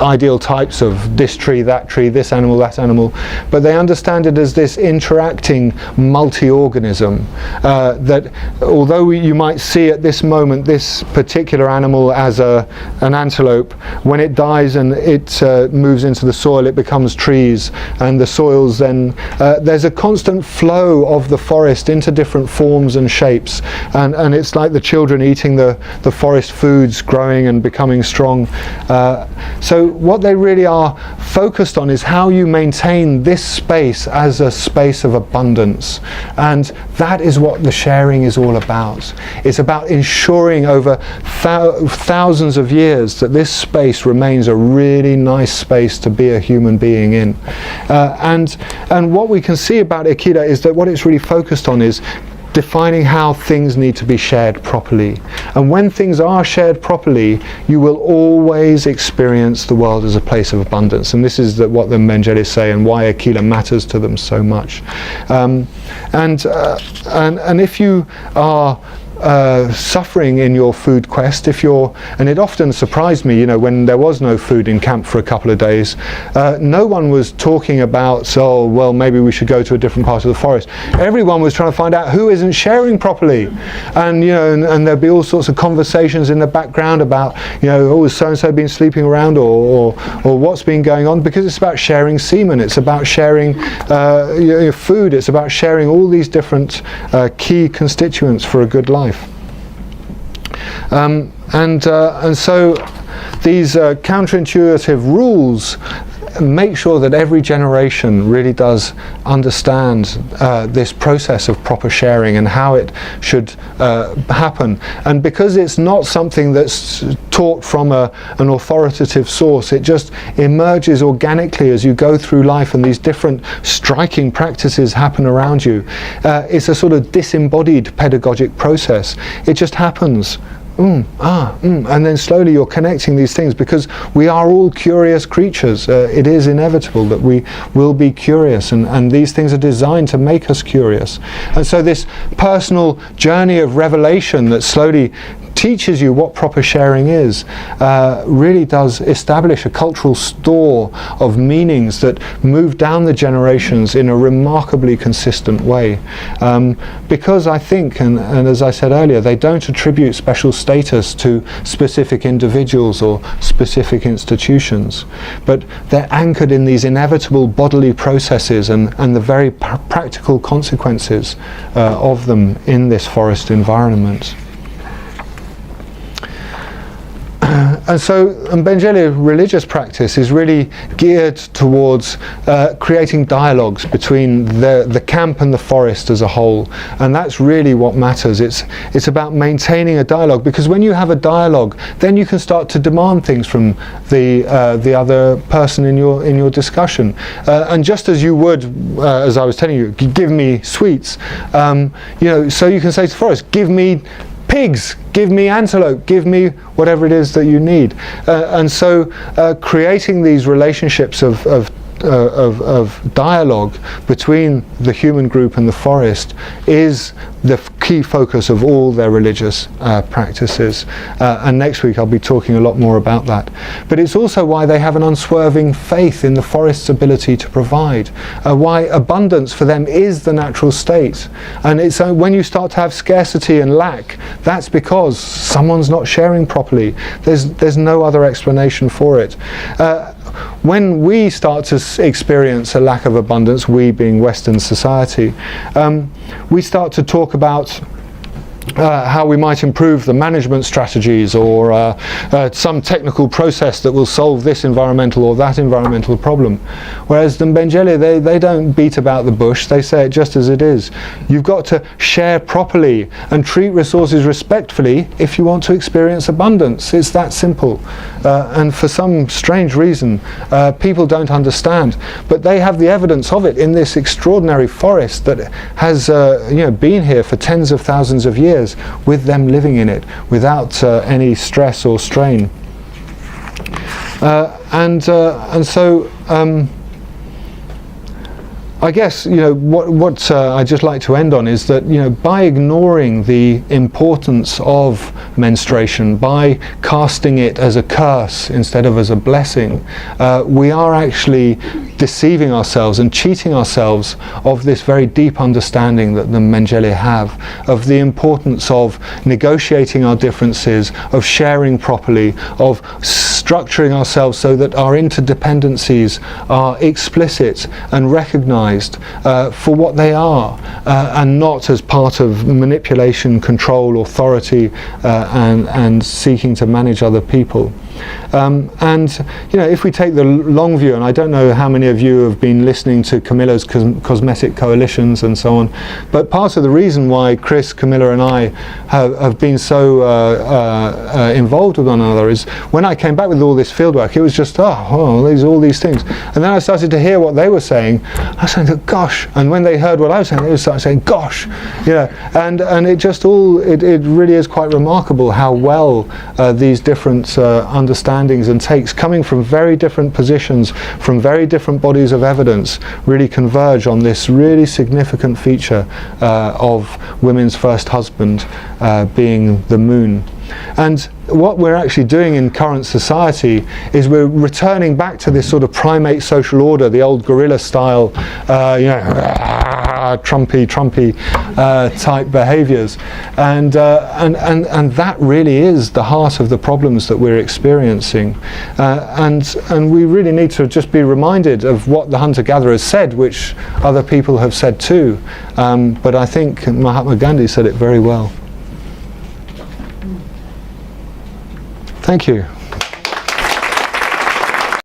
ideal types of this tree, that tree, this animal, that animal, but they understand it as this interacting multi-organism, that although you might see at this moment this particular animal as an antelope, when it dies and it moves into the soil, it becomes trees, and the soils then, there's a constant flow of the forest into different forms and shapes, and it's like the children eating the forest foods, growing and becoming strong. So what they really are focused on is how you maintain this space as a space of abundance, and that is what the sharing is all about. It's about ensuring over thousands of years that this space remains a really nice space to be a human being in, and what we can see about Ikeda is that what it's really focused on is defining how things need to be shared properly. And when things are shared properly, you will always experience the world as a place of abundance. And this is what the Mengele say, and why Ikeda matters to them so much. And if you are suffering in your food quest, and it often surprised me, when there was no food in camp for a couple of days, no one was talking about, maybe we should go to a different part of the forest. Everyone was trying to find out who isn't sharing properly, and and there'd be all sorts of conversations in the background about, has so-and-so been sleeping around, or what's been going on, because it's about sharing semen, it's about sharing food, it's about sharing all these different key constituents for a good life. And so these counterintuitive rules make sure that every generation really does understand this process of proper sharing and how it should happen. And because it's not something that's taught from an authoritative source, it just emerges organically as you go through life, and these different striking practices happen around you. It's a sort of disembodied pedagogic process. It just happens. And then slowly you're connecting these things, because we are all curious creatures. It is inevitable that we will be curious, and these things are designed to make us curious. And so this personal journey of revelation that slowly teaches you what proper sharing is, really does establish a cultural store of meanings that move down the generations in a remarkably consistent way. Because I think, and as I said earlier, they don't attribute special status to specific individuals or specific institutions, but they're anchored in these inevitable bodily processes and the very practical consequences of them in this forest environment. And so Mbengele religious practice is really geared towards creating dialogues between the camp and the forest as a whole, and that's really what matters. It's about maintaining a dialogue, because when you have a dialogue, then you can start to demand things from the other person in your discussion. And just as you would, as I was telling you, give me sweets, so you can say to the forest, give me pigs, give me antelope, give me whatever it is that you need. And so creating these relationships of dialogue between the human group and the forest is the key focus of all their religious practices. And next week I'll be talking a lot more about that. But it's also why they have an unswerving faith in the forest's ability to provide, why abundance for them is the natural state. And it's when you start to have scarcity and lack, that's because someone's not sharing properly. There's no other explanation for it. When we start to experience a lack of abundance, we being Western society, we start to talk about how we might improve the management strategies, or some technical process that will solve this environmental or that environmental problem. Whereas the Mbengele, they don't beat about the bush, they say it just as it is. You've got to share properly and treat resources respectfully if you want to experience abundance. It's that simple. And for some strange reason, people don't understand. But they have the evidence of it in this extraordinary forest that has been here for tens of thousands of years, with them living in it without any stress or strain. And so I guess what I'd just like to end on is that by ignoring the importance of menstruation, by casting it as a curse instead of as a blessing, we are actually deceiving ourselves and cheating ourselves of this very deep understanding that the Mbengele have of the importance of negotiating our differences, of sharing properly, of structuring ourselves so that our interdependencies are explicit and recognized for what they are, and not as part of manipulation, control, authority, and seeking to manage other people. If we take the long view, and I don't know how many of you have been listening to Camilla's cosmetic coalitions and so on, but part of the reason why Chris, Camilla and I have been so involved with one another is when I came back with all this fieldwork, it was just, all these things. And then I started to hear what they were saying. I was saying, gosh. And when they heard what I was saying, they would start saying, gosh. And it just it really is quite remarkable how well these different understandings and takes coming from very different positions, from very different bodies of evidence, really converge on this really significant feature of women's first husband being the moon. And what we're actually doing in current society is we're returning back to this sort of primate social order, the old gorilla style, Trumpy type behaviors, and that really is the heart of the problems that we're experiencing, and we really need to just be reminded of what the hunter-gatherers said, which other people have said too, but I think Mahatma Gandhi said it very well. Thank you.